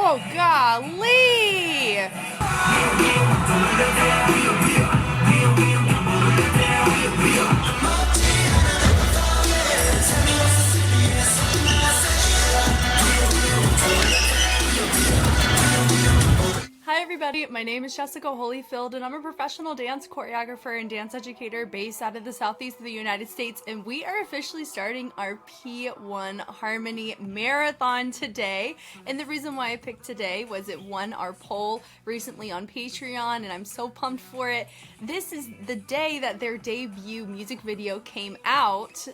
Oh, golly! Hi everybody, my name is Jessica Holyfield and I'm a professional dance choreographer and dance educator based out of the southeast of the United States, and we are officially starting our P1Harmony marathon today. And the reason why I picked today was it won our poll recently on Patreon and I'm so pumped for it. This is the day that their debut music video came out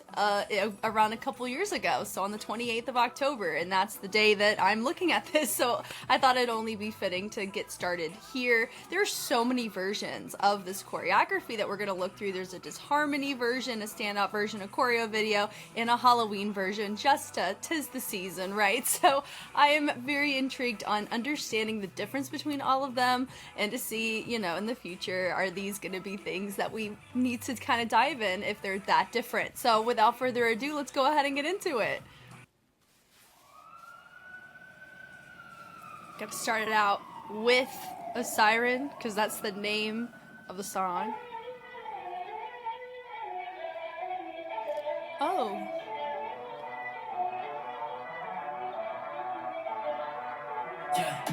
around a couple years ago, so on the 28th of October, and that's the day that I'm looking at this, so I thought it'd only be fitting to get started here. There's so many versions of this choreography that we're going to look through. There's a Disharmony version, a standout version, a choreo video, and a Halloween version. Just 'tis the season, right? So I am very intrigued on understanding the difference between all of them and to see, you know, in the future, are these going to be things that we need to kind of dive in if they're that different. So without further ado, let's go ahead and get into it. Gotta start it out with a siren, because that's the name of the song. Oh. Yeah.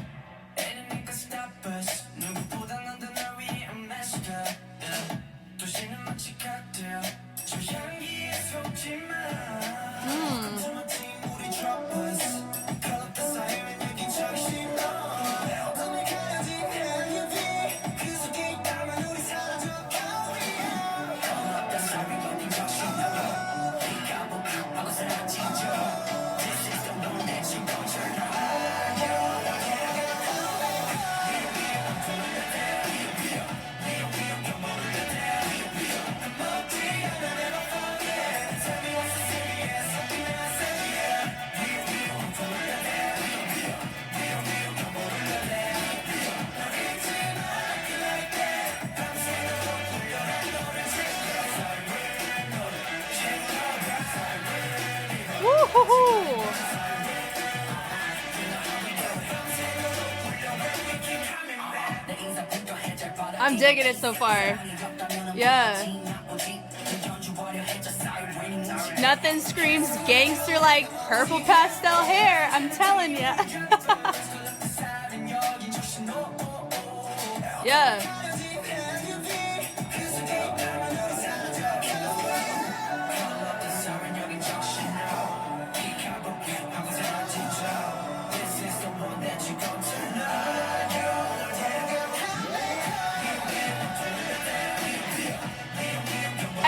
Woo-hoo-hoo! I'm digging it so far. Yeah. Nothing screams gangster like purple pastel hair, I'm telling ya. Yeah.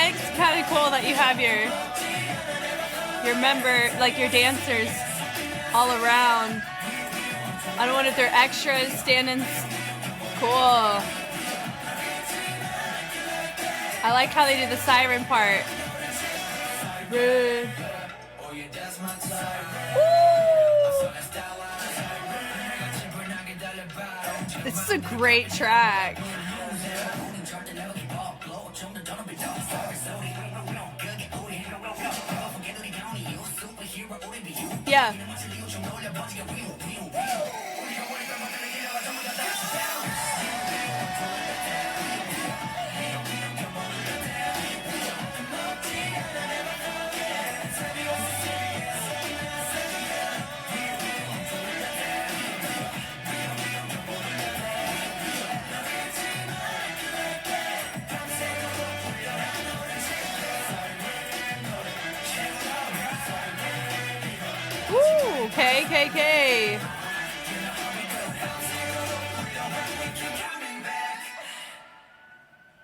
It's kind of cool that you have your member, like your dancers all around. I don't know if they're extras standing. Cool. I like how they do the siren part. Woo. This is a great track. Yeah. Woo! KKK.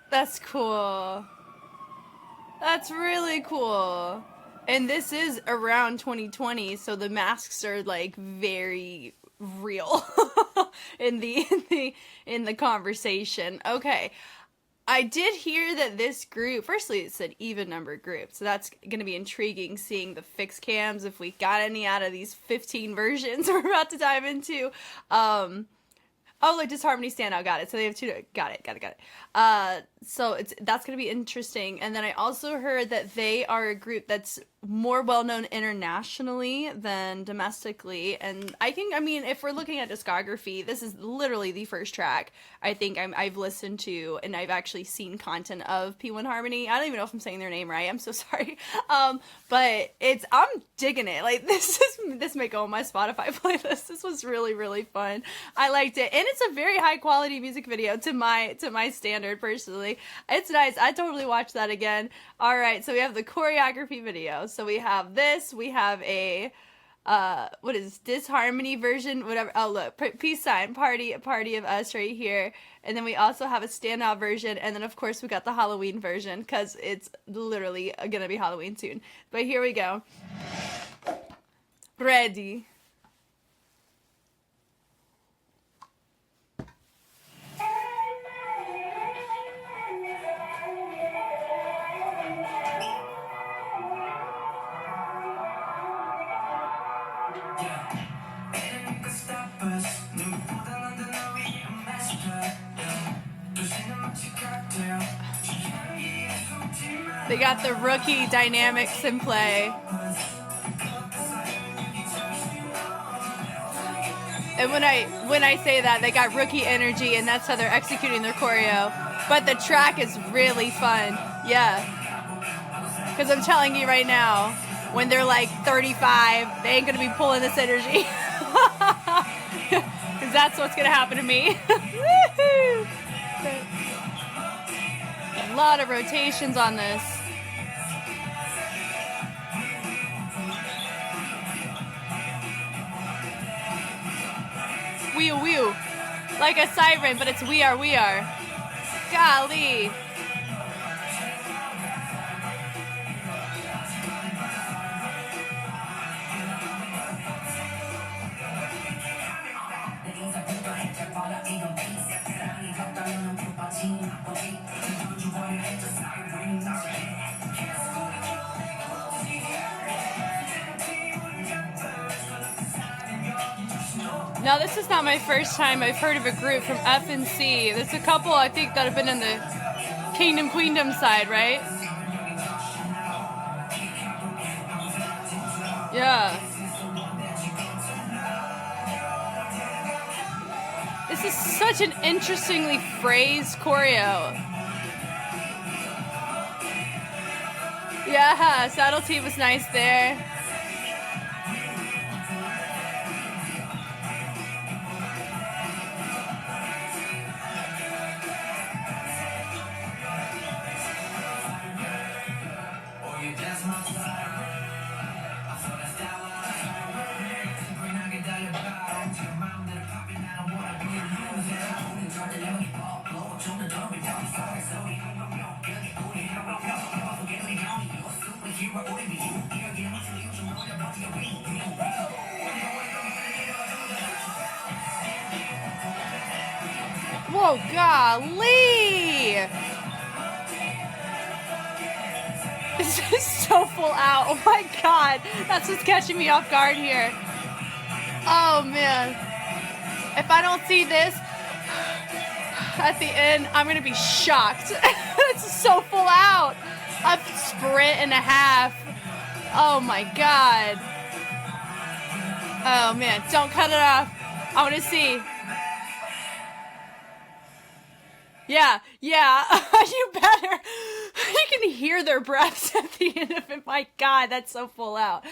That's cool. That's really cool. And this is around 2020, so the masks are like very real in the conversation. Okay. I did hear that this group, firstly it said even number group, so that's going to be intriguing seeing the fixed cams, if we got any out of these 15 versions we're about to dive into. Oh, like Disharmony standout, got it. So they have two, got it. So that's going to be interesting. And then I also heard that they are a group that's more well known internationally than domestically. And I mean, if we're looking at discography, this is literally the first track I think I've listened to, and I've actually seen content of P1Harmony. I don't even know if I'm saying their name right. I'm so sorry. But I'm digging it. Like this may go on my Spotify playlist. This was really, really fun. I liked it, and it's a very high quality music video to my standard personally. It's nice. I totally watched that again. All right, so we have the choreography video. So we have this. We have a what is this? Disharmony version, whatever. Oh look, peace sign, party of us right here. And then we also have a standout version, and then of course we got the Halloween version because it's literally gonna be Halloween soon. But here we go. Ready. They got the rookie dynamics in play. And when I say that, they got rookie energy, and that's how they're executing their choreo. But the track is really fun. Yeah. Because I'm telling you right now, when they're like 35, they ain't going to be pulling this energy. Because that's what's going to happen to me. Woohoo! A lot of rotations on this. Wee wee, like a siren, but it's we are. Golly. Now, this is not my first time I've heard of a group from FNC. There's a couple, I think, that have been in the Kingdom Queendom side, right? Yeah. This is such an interestingly phrased choreo. Yeah, subtlety was nice there. Whoa, golly! This is so full out. Oh my god, that's what's catching me off guard here. Oh man. If I don't see this at the end, I'm gonna be shocked. It's so full out. A sprint and a half. Oh my god. Oh man, don't cut it off. I wanna see. Yeah, you better. You can hear their breaths at the end of it. My god, that's so full out.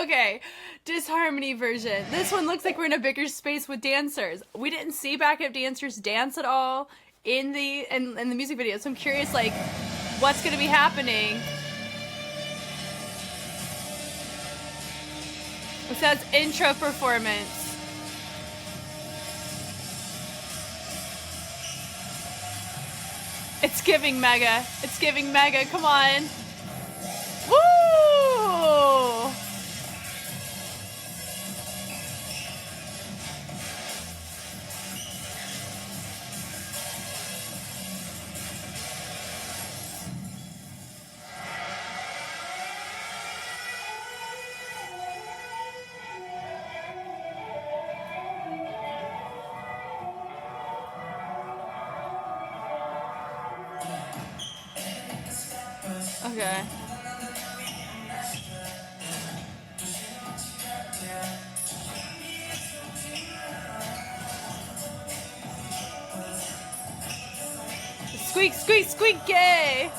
Okay, Disharmony version. This one looks like we're in a bigger space with dancers. We didn't see backup dancers dance at all in the music video, so I'm curious, like, what's gonna be happening. It says intro performance. It's giving mega. It's giving mega. Come on. Woo! Okay. Squeak, squeak, squeak, yay!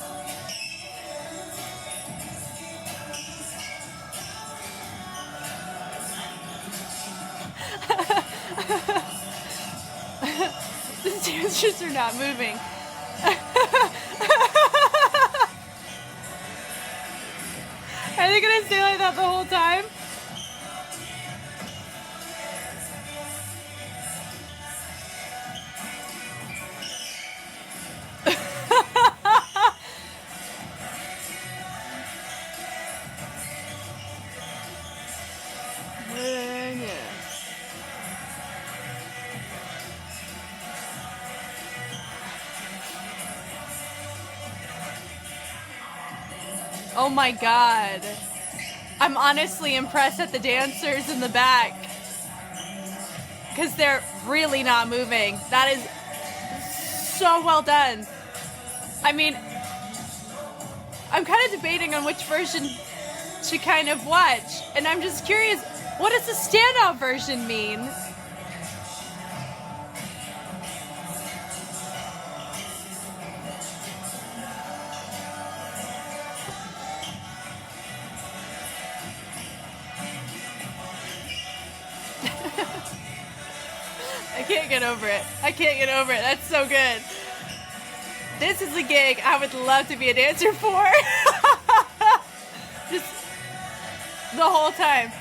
The dancers are not moving. Are they gonna stay like that the whole time? Oh my god. I'm honestly impressed at the dancers in the back. Because they're really not moving. That is so well done. I mean, I'm kind of debating on which version to kind of watch. And I'm just curious, what does the standout version mean? I can't get over it. I can't get over it. That's so good. This is a gig I would love to be a dancer for. Just the whole time.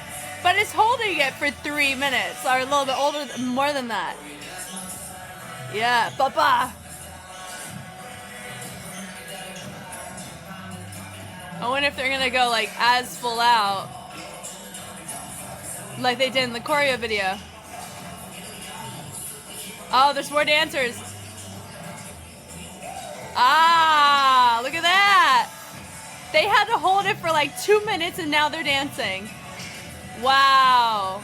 But it's holding it for 3 minutes, or a little bit older, more than that. Yeah, papa. I wonder if they're gonna go like as full out, like they did in the Choreo video. Oh, there's more dancers. Ah, look at that. They had to hold it for like 2 minutes and now they're dancing. Wow.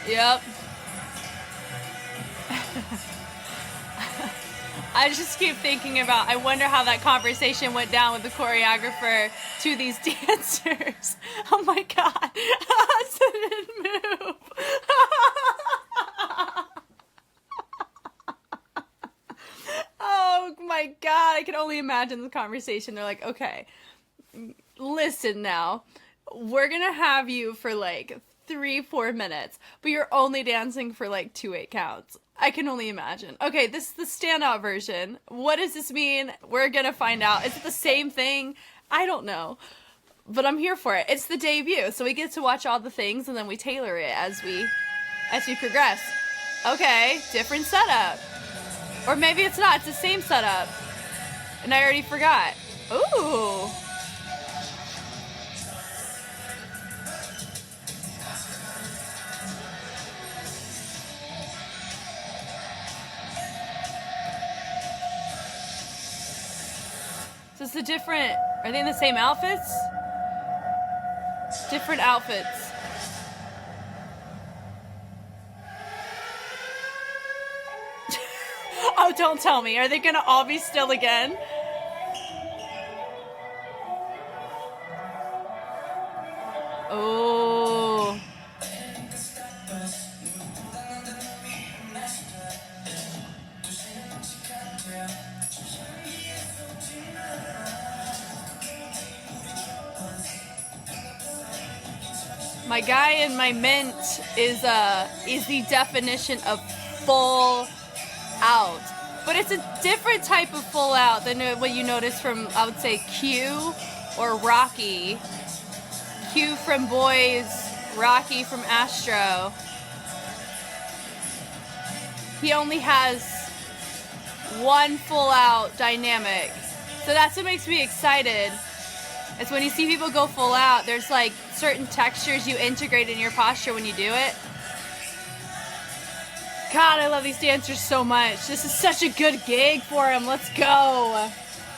Yep. I just keep thinking about, I wonder how that conversation went down with the choreographer to these dancers. Oh my god. Hudson didn't move. Oh my god. I can only imagine the conversation. They're like, okay, listen now. We're gonna have you for like 3-4 minutes, but you're only dancing for like 2-8 counts. I can only imagine. Okay, this is the standout version. What does this mean? We're gonna find out. Is it the same thing? I don't know. But I'm here for it. It's the debut, so we get to watch all the things and then we tailor it as we progress. Okay, different setup. Or maybe it's not, it's the same setup. And I already forgot. Ooh. So it's a different, are they in the same outfits? Different outfits. Oh, don't tell me. Are they gonna all be still again? Oh. My guy in my mint is the definition of full out. But it's a different type of full out than what you notice from, I would say, Q or Rocky. Q from Boys, Rocky from Astro. He only has one full out dynamic. So that's what makes me excited. It's when you see people go full out, there's like certain textures you integrate in your posture when you do it. God, I love these dancers so much. This is such a good gig for them. Let's go.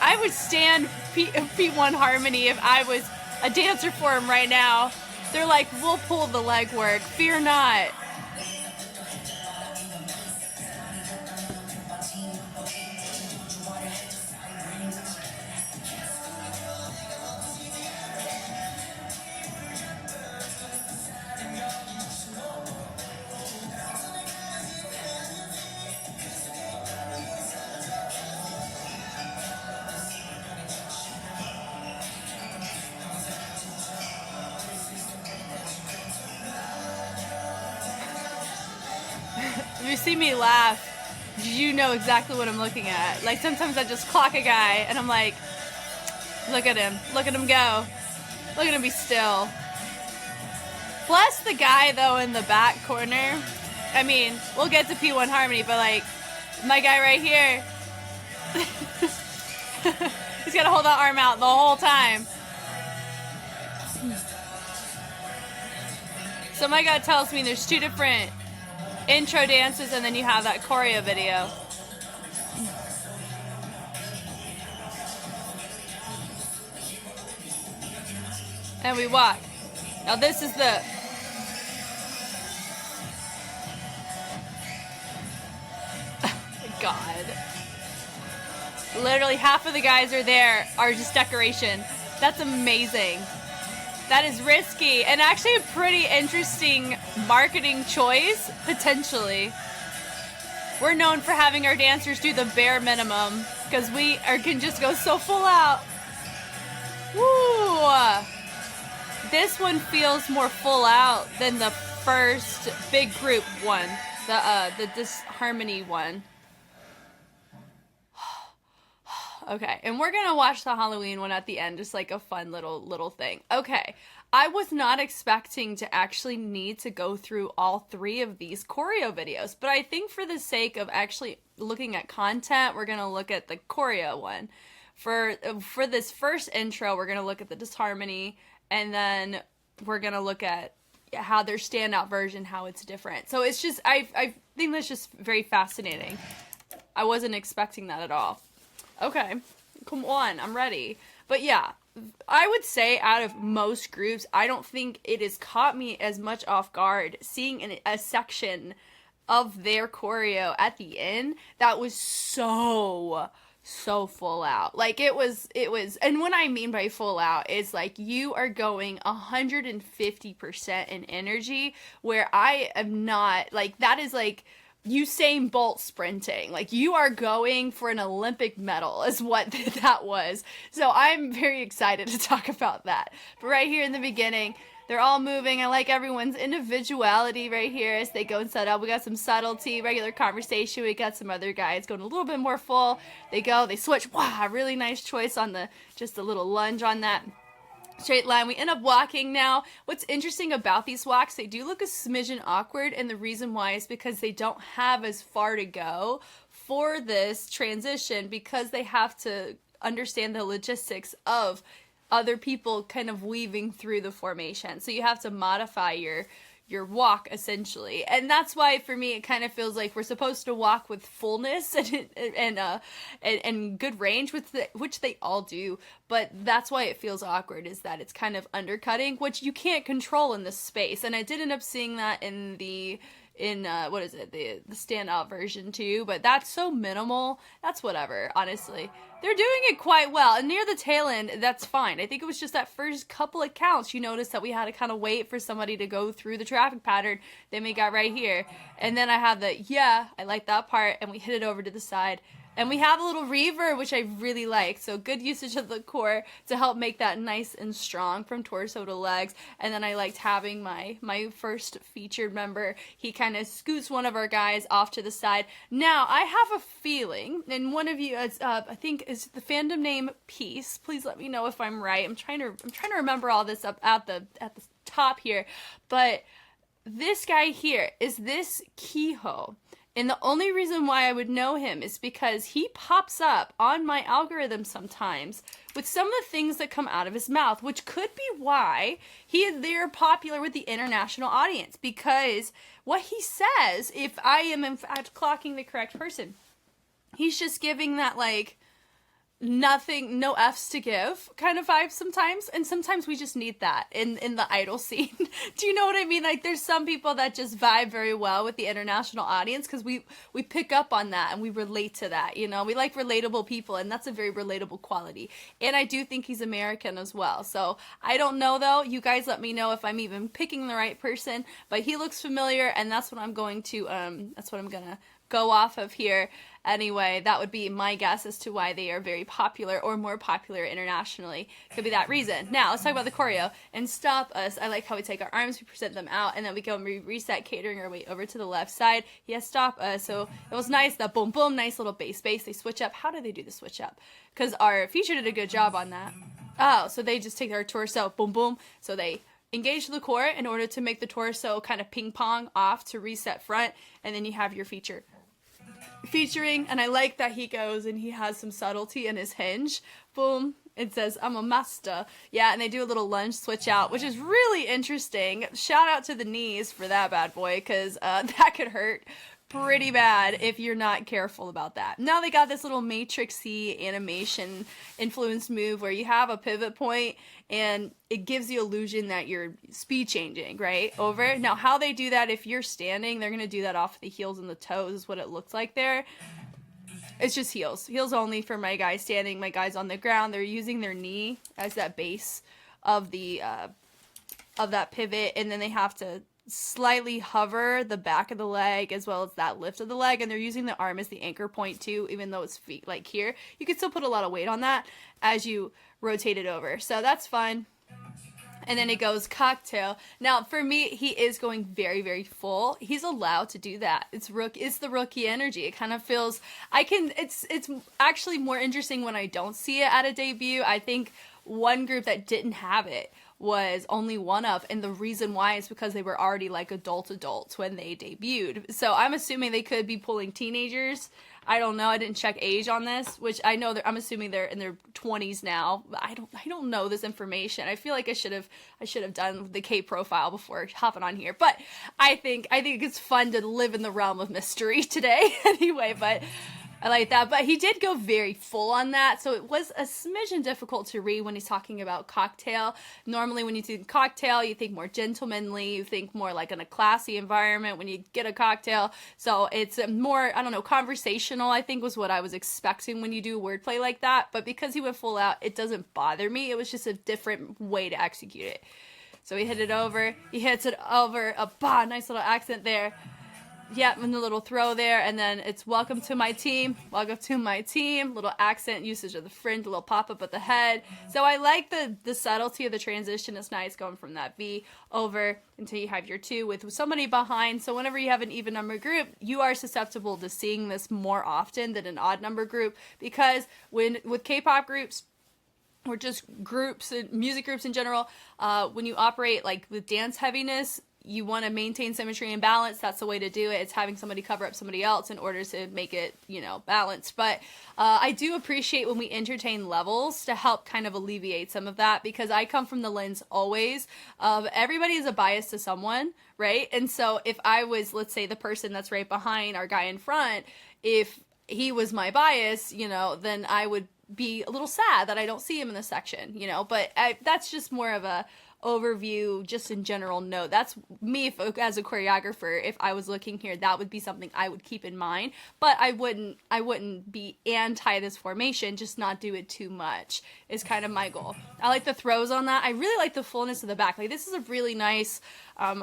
I would stand P1Harmony if I was a dancer for him right now. They're like, we'll pull the legwork. Fear not. If you see me laugh, you know exactly what I'm looking at. Like, sometimes I just clock a guy and I'm like, look at him go. Look at him be still. Plus the guy though in the back corner, I mean, we'll get to P1Harmony, but like, my guy right here, he's gotta hold that arm out the whole time. So my gut tells me there's two different intro dances and then you have that choreo video. And we walk. Now this is the... God. Literally half of the guys are just decoration. That's amazing. That is risky and actually a pretty interesting marketing choice, potentially. We're known for having our dancers do the bare minimum because we can just go so full out. Woo! This one feels more full out than the first big group one, the Disharmony one. Okay, and we're gonna watch the Halloween one at the end, just like a fun little thing. Okay, I was not expecting to actually need to go through all three of these choreo videos, but I think for the sake of actually looking at content, we're gonna look at the choreo one. For this first intro, we're gonna look at the Disharmony, and then we're gonna look at how their standout version, how it's different. So it's just, I think that's just very fascinating. I wasn't expecting that at all. Okay, come on, I'm ready. But yeah, I would say out of most groups, I don't think it has caught me as much off guard seeing a section of their choreo at the end that was so full out. Like it was, and what I mean by full out is like you are going 150% in energy, where I am not. Like that is like Usain Bolt sprinting. Like you are going for an Olympic medal is what that was. So I'm very excited to talk about that. But right here in the beginning, they're all moving. I like everyone's individuality right here as they go and set up. We got some subtlety, regular conversation. We got some other guys going a little bit more full. They go, they switch. Wow, really nice choice on just a little lunge on that straight line. We end up walking now. What's interesting about these walks, they do look a smidgen awkward, and the reason why is because they don't have as far to go for this transition, because they have to understand the logistics of other people kind of weaving through the formation. So you have to modify your walk essentially, and that's why for me it kind of feels like we're supposed to walk with fullness and good range, which they all do, but that's why it feels awkward, is that it's kind of undercutting, which you can't control in this space. And I did end up seeing that in the standout version too, but that's so minimal. That's whatever, honestly. They're doing it quite well, and near the tail end, that's fine. I think it was just that first couple of counts you noticed that we had to kind of wait for somebody to go through the traffic pattern. Then we got right here, and then I have I like that part, and we hit it over to the side. And we have a little reverb, which I really like. So good usage of the core to help make that nice and strong from torso to legs. And then I liked having my first featured member. He kind of scoots one of our guys off to the side. Now, I have a feeling, and one of you, I think, is the fandom name Peace. Please let me know if I'm right. I'm trying to remember all this up at the top here. But this guy here, is this Kehoe? And the only reason why I would know him is because he pops up on my algorithm sometimes with some of the things that come out of his mouth, which could be why they're popular with the international audience, because what he says, if I am in fact clocking the correct person, he's just giving that like nothing, no F's to give kind of vibe sometimes, and sometimes we just need that in the idol scene. Do you know what I mean? Like, there's some people that just vibe very well with the international audience because we pick up on that and we relate to that, you know. We like relatable people, and that's a very relatable quality. And I do think he's American as well, so I don't know though. You guys let me know if I'm even picking the right person, but he looks familiar, and that's what I'm going to that's what I'm gonna go off of here. Anyway, that would be my guess as to why they are very popular or more popular internationally. Could be that reason. Now, let's talk about the choreo. And Stop Us. I like how we take our arms, we present them out, and then we go and reset, catering our way over to the left side. Yes, Stop Us. So it was nice, the boom, boom, nice little bass. They switch up. How do they do the switch up? Because our feature did a good job on that. Oh, so they just take our torso, boom, boom. So they engage the core in order to make the torso kind of ping pong off to reset front, and then you have your featuring, and I like that he goes and he has some subtlety in his hinge. Boom. It says, I'm a master. Yeah, and they do a little lunge switch out, which is really interesting. Shout out to the knees for that bad boy, because that could hurt pretty bad if you're not careful about that. Now they got this little matrixy animation influence move where you have a pivot point and it gives the illusion that you're speed changing, right? Over. Now how they do that, if you're standing, they're going to do that off the heels and the toes is what it looks like there. It's just heels. Heels only for my guys standing. My guys on the ground, they're using their knee as that base of the of that pivot, and then they have to slightly hover the back of the leg as well as that lift of the leg, and they're using the arm as the anchor point too, even though it's feet like here. You can still put a lot of weight on that as you rotate it over, so that's fun. And then it goes cocktail. Now for me, he is going very, very full. He's allowed to do that. It's the rookie energy. It kind of feels, it's actually more interesting when I don't see it at a debut. I think one group that didn't have it was Only One Of, and the reason why is because they were already like adults when they debuted. So I'm assuming they could be pulling teenagers. I don't know. I didn't check age on this, which I know I'm assuming they're in their 20s now. I don't know this information. I feel like I should have done the K profile before hopping on here. But I think it's fun to live in the realm of mystery today anyway, but I like that, but he did go very full on that, so it was a smidgen difficult to read when he's talking about cocktail. Normally when you think cocktail, you think more gentlemanly, you think more like in a classy environment when you get a cocktail, so it's more, I don't know, conversational, I think was what I was expecting when you do wordplay like that, but because he went full out, it doesn't bother me. It was just a different way to execute it. So he hits it over, nice little accent there. Yep, and the little throw there, and then it's welcome to my team, little accent usage of the fringe, a little pop-up at the head. So I like the subtlety of the transition. It's nice going from that V over until you have your 2 with somebody behind. So whenever you have an even number group, you are susceptible to seeing this more often than an odd number group, because with K-pop groups, or just groups, music groups in general, when you operate like with dance heaviness, you want to maintain symmetry and balance. That's the way to do it. It's having somebody cover up somebody else in order to make it, balanced. But I do appreciate when we entertain levels to help kind of alleviate some of that, because I come from the lens always of everybody is a bias to someone, right? And so if I was, let's say, the person that's right behind our guy in front, if he was my bias, then I would be a little sad that I don't see him in the section, but that's just more of a overview, just in general note. That's me as a choreographer. If I was looking here, that would be something I would keep in mind, but I wouldn't be anti this formation, just not do it too much is kind of my goal. I like the throws on that. I really like the fullness of the back. Like, this is a really nice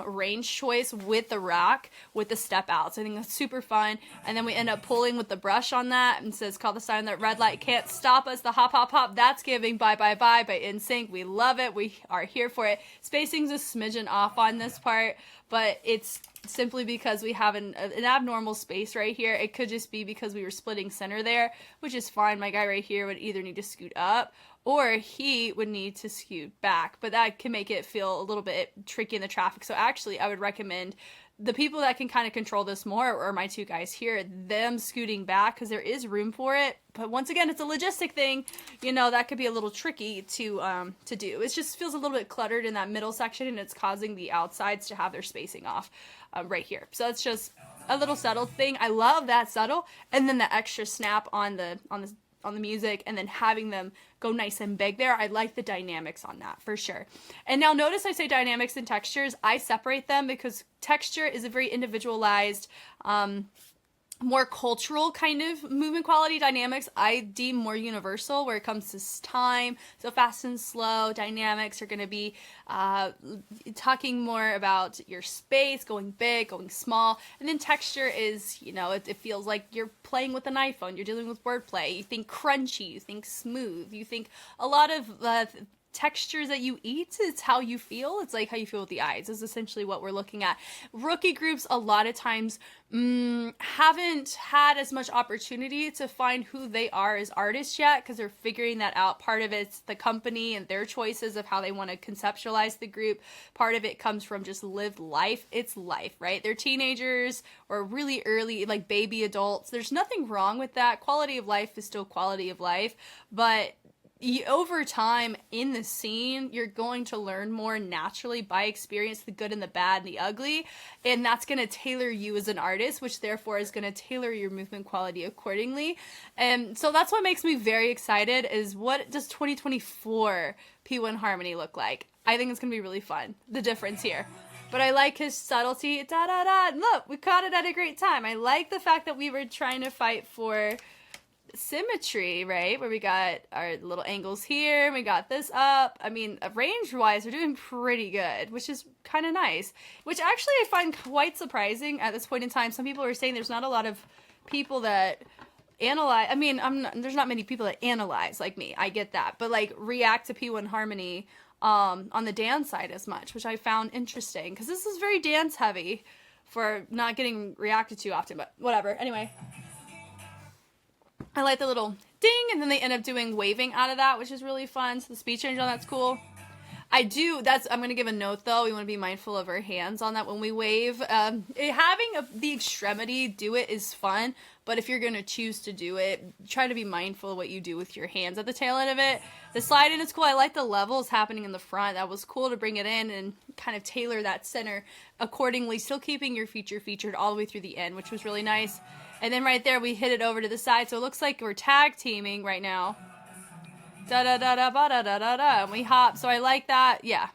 range choice with the rack, with the step outs. I think that's super fun. And then we end up pulling with the brush on that, and says, call the sign that red light can't stop us. The hop hop hop, that's giving Bye Bye Bye by NSYNC. We love it. We are here for it. Spacing's a smidgen off on this part, but it's simply because we have an abnormal space right here. It could just be because we were splitting center there, which is fine. My guy right here would either need to scoot up or he would need to scoot back, but that can make it feel a little bit tricky in the traffic. So actually I would recommend the people that can kind of control this more, or my 2 guys here, them scooting back, because there is room for it. But once again, it's a logistic thing, that could be a little tricky to do. It just feels a little bit cluttered in that middle section, and it's causing the outsides to have their spacing off right here. So it's just a little subtle thing. I love that subtle, and then the extra snap on the on the music and then having them go nice and big there. I like the dynamics on that for sure. And now notice I say dynamics and textures. I separate them because texture is a very individualized, more cultural kind of movement quality. Dynamics I deem more universal where it comes to time. So fast and slow. Dynamics are going to be talking more about your space, going big, going small. And then texture is, you know, it feels like you're playing with an iPhone. You're dealing with wordplay. You think crunchy. You think smooth. You think a lot of textures that you eat, it's how you feel. It's like how you feel with the eyes is essentially what we're looking at. Rookie groups a lot of times haven't had as much opportunity to find who they are as artists yet because they're figuring that out. Part of it's the company and their choices of how they want to conceptualize the group. Part of it comes from just lived life. It's life, right? They're teenagers or really early, like baby adults. There's nothing wrong with that. Quality of life is still quality of life, but over time in the scene, you're going to learn more naturally by experience, the good and the bad and the ugly, and that's going to tailor you as an artist, which therefore is going to tailor your movement quality accordingly. And so that's what makes me very excited is what does 2024 P1Harmony look like? I think it's going to be really fun, the difference here. But I like his subtlety. Look, we caught it at a great time. I like the fact that we were trying to fight for symmetry, right? Where we got our little angles here, we got this up. I mean, range-wise, we're doing pretty good, which is kind of nice. Which actually I find quite surprising at this point in time. Some people are saying there's not a lot of people that analyze. I mean, there's not many people that analyze like me. I get that. But like react to P1Harmony on the dance side as much, which I found interesting. Because this is very dance-heavy for not getting reacted to often, but whatever. Anyway. I like the little ding, and then they end up doing waving out of that, which is really fun. So the speed change on that's cool. I'm going to give a note though. We want to be mindful of our hands on that when we wave. Having the extremity do it is fun, but if you're going to choose to do it, try to be mindful of what you do with your hands at the tail end of it. The slide in is cool. I like the levels happening in the front. That was cool to bring it in and kind of tailor that center accordingly, still keeping your feature featured all the way through the end, which was really nice. And then right there, we hit it over to the side. So it looks like we're tag teaming right now. Da-da-da-da-ba-da-da-da-da. And we hop. So I like that. Yeah.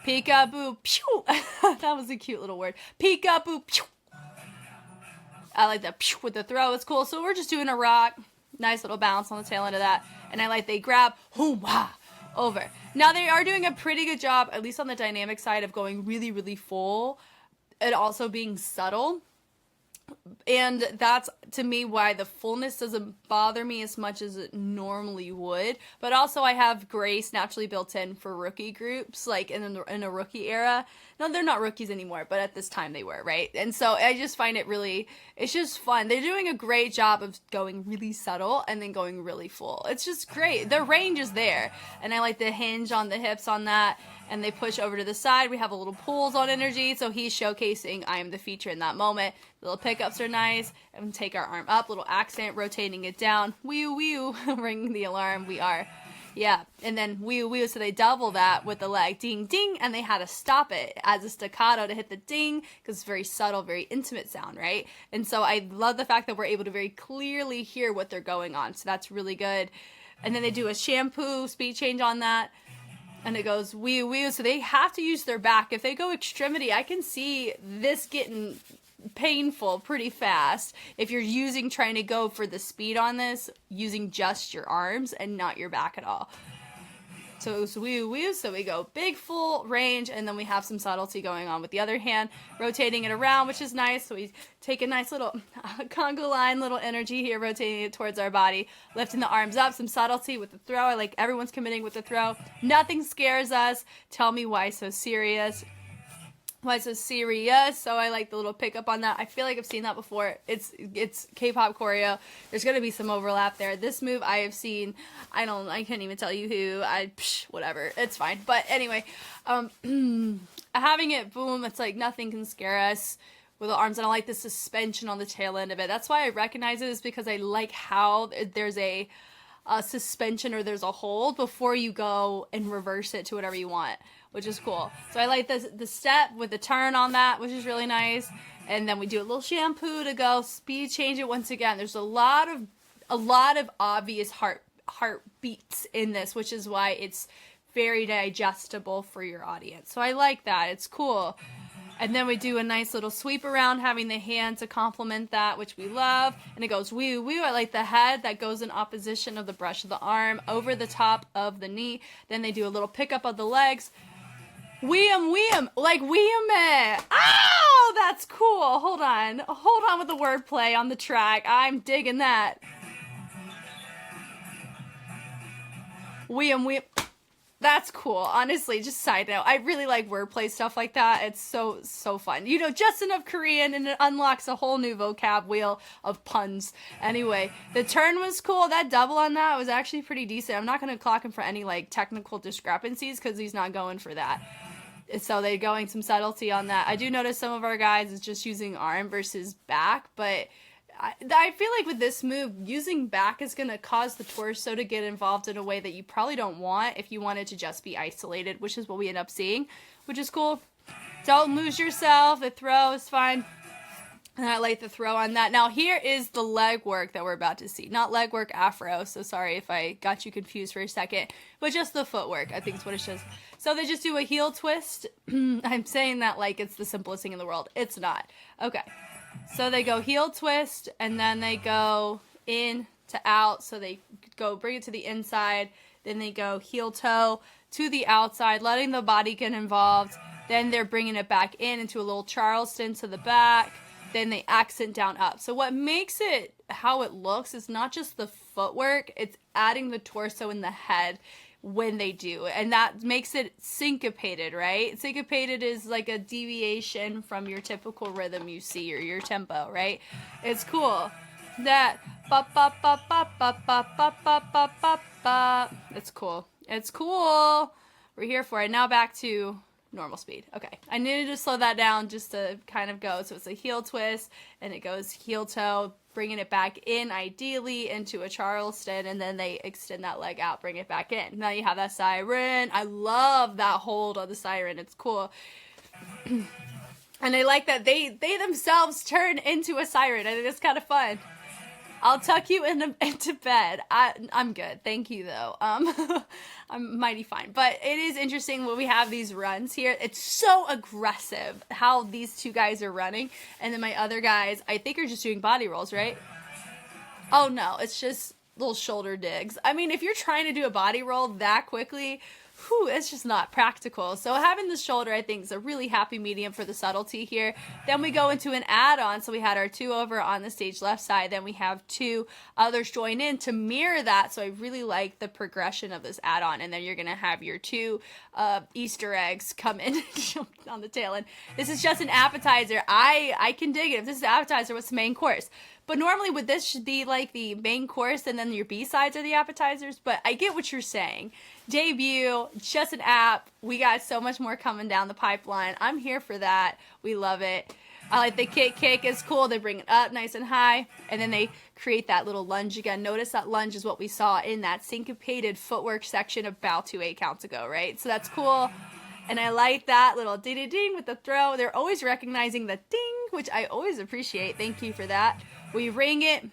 Peekaboo. Pew. That was a cute little word. Peekaboo. Pew. I like that pew with the throw. It's cool. So we're just doing a rock. Nice little bounce on the tail end of that. And I like they grab. Hoo-wah. Over. Now they are doing a pretty good job, at least on the dynamic side, of going really, really full. And also being subtle. And that's, to me, why the fullness doesn't bother me as much as it normally would. But also, I have grace naturally built in for rookie groups, like in a rookie era. No, they're not rookies anymore, but at this time they were, right? And so I just find it really, it's just fun. They're doing a great job of going really subtle and then going really full. It's just great. The range is there. And I like the hinge on the hips on that. And they push over to the side. We have a little pulls on energy. So he's showcasing I am the feature in that moment. Little pickups are nice. And take our arm up. Little accent, rotating it down. Wee wee, ringing the alarm. We are. Yeah. And then wee wee. So they double that with the leg. Ding, ding. And they had to stop it as a staccato to hit the ding. Because it's very subtle, very intimate sound, right? And so I love the fact that we're able to very clearly hear what they're going on. So that's really good. And then they do a shampoo speed change on that. And it goes wee wee, so they have to use their back. If they go extremity, I can see this getting painful pretty fast. If you're trying to go for the speed on this, using just your arms and not your back at all. So it was wee wee, so we go big full range, and then we have some subtlety going on with the other hand, rotating it around, which is nice. So we take a nice little Congo line, little energy here, rotating it towards our body, lifting the arms up, some subtlety with the throw. I like everyone's committing with the throw. Nothing scares us. Tell me why so serious. Why so serious? So I like the little pickup on that. I feel like I've seen that before. It's K-pop choreo. There's gonna be some overlap there. This move I have seen. I can't even tell you who. Whatever. It's fine. But anyway, having it boom. It's like nothing can scare us with the arms, and I like the suspension on the tail end of it. That's why I recognize it, is because I like how there's a suspension or there's a hold before you go and reverse it to whatever you want, which is cool. So I like the step with the turn on that, which is really nice. And then we do a little shampoo to go speed change it once again. There's a lot of a lot of obvious heartbeats in this, which is why it's very digestible for your audience. So I like that. It's cool. And then we do a nice little sweep around, having the hand to complement that, which we love. And it goes woo woo. I like the head that goes in opposition of the brush of the arm over the top of the knee. Then they do a little pickup of the legs. Weem, like weem it. Oh, that's cool. Hold on with the wordplay on the track. I'm digging that. Weem. That's cool. Honestly, just side note, I really like wordplay stuff like that. It's so fun. You know, just enough Korean and it unlocks a whole new vocab wheel of puns. Anyway, the turn was cool. That double on that was actually pretty decent. I'm not going to clock him for any like technical discrepancies because he's not going for that. So they're going some subtlety on that. I do notice some of our guys is just using arm versus back, but I feel like with this move, using back is going to cause the torso to get involved in a way that you probably don't want if you want it to just be isolated, which is what we end up seeing, which is cool. Don't lose yourself. The throw is fine. And I like the throw on that. Now, here is the leg work that we're about to see. Not leg work afro, so sorry if I got you confused for a second. But just the footwork, I think is what it shows. So they just do a heel twist. I'm saying that like it's the simplest thing in the world. It's not. Okay. So they go heel twist, and then they go in to out. So they go bring it to the inside. Then they go heel toe to the outside, letting the body get involved. Then they're bringing it back in into a little Charleston to the back. Then they accent down up. So what makes it how it looks is not just the footwork. It's adding the torso and the head when they do, and that makes it syncopated, right? Syncopated is like a deviation from your typical rhythm you see or your tempo, right? It's cool. That ba ba ba ba ba ba ba ba ba ba ba. It's cool. It's cool. We're here for it. Now back to normal speed. Okay, I needed to slow that down just to kind of go. So it's a heel twist, and it goes heel toe, bringing it back in, ideally into a Charleston, and then they extend that leg out, bring it back in. Now you have that siren. I love that hold on the siren. It's cool. And I like that they themselves turn into a siren. I think it's kind of fun. I'll tuck you into bed. I'm good. Thank you, though. I'm mighty fine. But it is interesting when we have these runs here. It's so aggressive how these two guys are running. And then my other guys, I think, are just doing body rolls, right? Oh, no. It's just little shoulder digs. I mean, if you're trying to do a body roll that quickly, it's just not practical. So having the shoulder, I think, is a really happy medium for the subtlety here. Then we go into an add-on. So we had our two over on the stage left side. Then we have two others join in to mirror that. So I really like the progression of this add-on. And then you're going to have your two Easter eggs come in on the tail end. This is just an appetizer. I can dig it. If this is an appetizer, what's the main course? But normally with this should be like the main course and then your B-sides are the appetizers. But I get what you're saying. Debut, just an app. We got so much more coming down the pipeline. I'm here for that. We love it. I like the kick is cool. They bring it up nice and high. And then they create that little lunge again. Notice that lunge is what we saw in that syncopated footwork section about 2 8 counts ago, right? So that's cool. And I like that little ding with the throw. They're always recognizing the ding, which I always appreciate. Thank you for that. We ring it.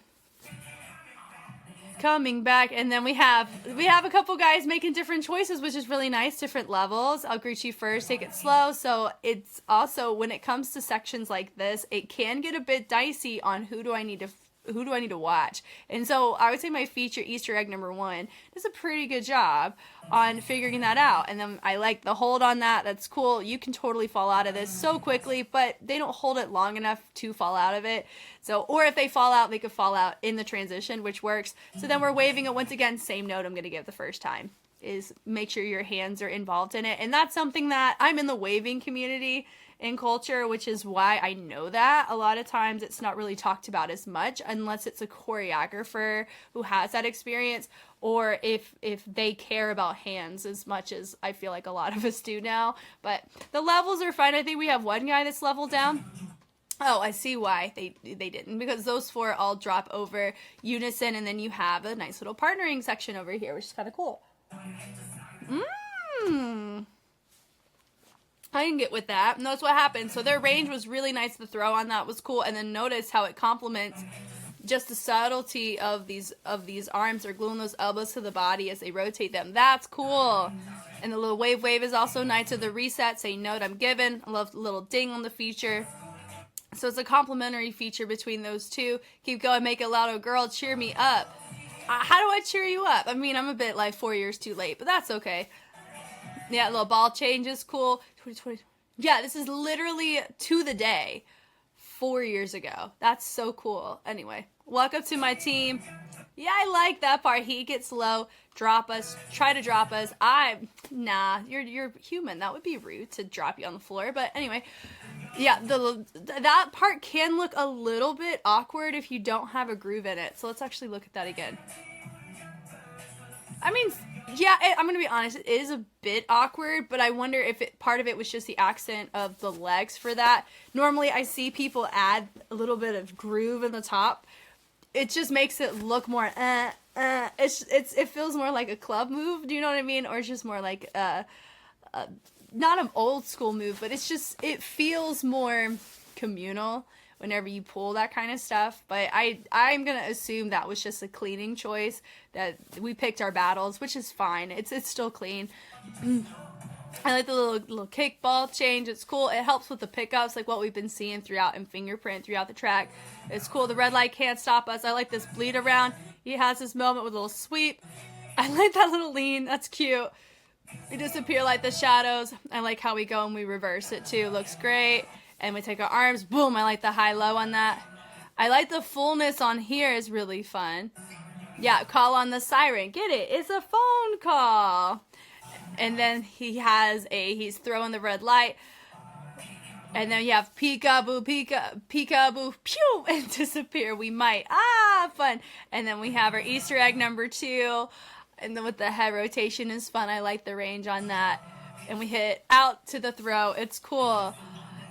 Coming back, and then we have a couple guys making different choices, which is really nice. Different levels. I'll greet you first. Take it slow. So it's also, when it comes to sections like this, it can get a bit dicey on who do I need to watch. And so I would say my feature Easter egg number 1 does a pretty good job on figuring that out. And then I like the hold on that. That's cool. You can totally fall out of this so quickly, but they don't hold it long enough to fall out of it. So, or if they fall out, they could fall out in the transition, which works. So then we're waving it once again. Same note I'm going to give the first time is make sure your hands are involved in it. And that's something that I'm in the waving community in culture, which is why I know that. A lot of times it's not really talked about as much unless it's a choreographer who has that experience, or if they care about hands as much as I feel like a lot of us do now. But the levels are fine. I think we have one guy that's leveled down. Oh, I see why they didn't, because those 4 all drop over unison, and then you have a nice little partnering section over here, which is kind of cool. I can get with that. Notice what happened. So their range was really nice. The throw on that was cool. And then notice how it complements just the subtlety of these arms. They're gluing those elbows to the body as they rotate them. That's cool. And the little wave is also nice. So the reset, saying note I'm given. I love the little ding on the feature. So it's a complementary feature between those two. Keep going, make it loud, oh girl, cheer me up. How do I cheer you up? I mean, I'm a bit like 4 years too late, but that's okay. Yeah, little ball change is cool. 2020. Yeah, this is literally to the day 4 years ago. That's so cool. Anyway, welcome to my team. Yeah, I like that part. He gets low, drop us, try to drop us. Nah, you're human. That would be rude to drop you on the floor. But anyway, yeah, that part can look a little bit awkward if you don't have a groove in it. So let's actually look at that again. I mean, yeah, I'm going to be honest, it is a bit awkward, but I wonder if part of it was just the accent of the legs for that. Normally, I see people add a little bit of groove in the top. It just makes it look more, it feels more like a club move, do you know what I mean? Or it's just more like, not an old school move, but it feels more communal whenever you pull that kind of stuff. But I'm going to assume that was just a cleaning choice, that we picked our battles, which is fine. It's still clean. I like the little kick ball change. It's cool. It helps with the pickups, like what we've been seeing throughout in Fingerprint throughout the track. It's cool. The red light can't stop us. I like this bleed around. He has this moment with a little sweep. I like that little lean. That's cute. We disappear like the shadows. I like how we go and we reverse it too. Looks great. And we take our arms. Boom. I like the high-low on that. I like the fullness on here is really fun. Yeah, call on the siren. Get it? It's a phone call. And then he's throwing the red light. And then you have peekaboo, peekaboo, pew, and disappear. We might. Fun. And then we have our Easter egg number 2. And then with the head rotation is fun. I like the range on that. And we hit out to the throw. It's cool.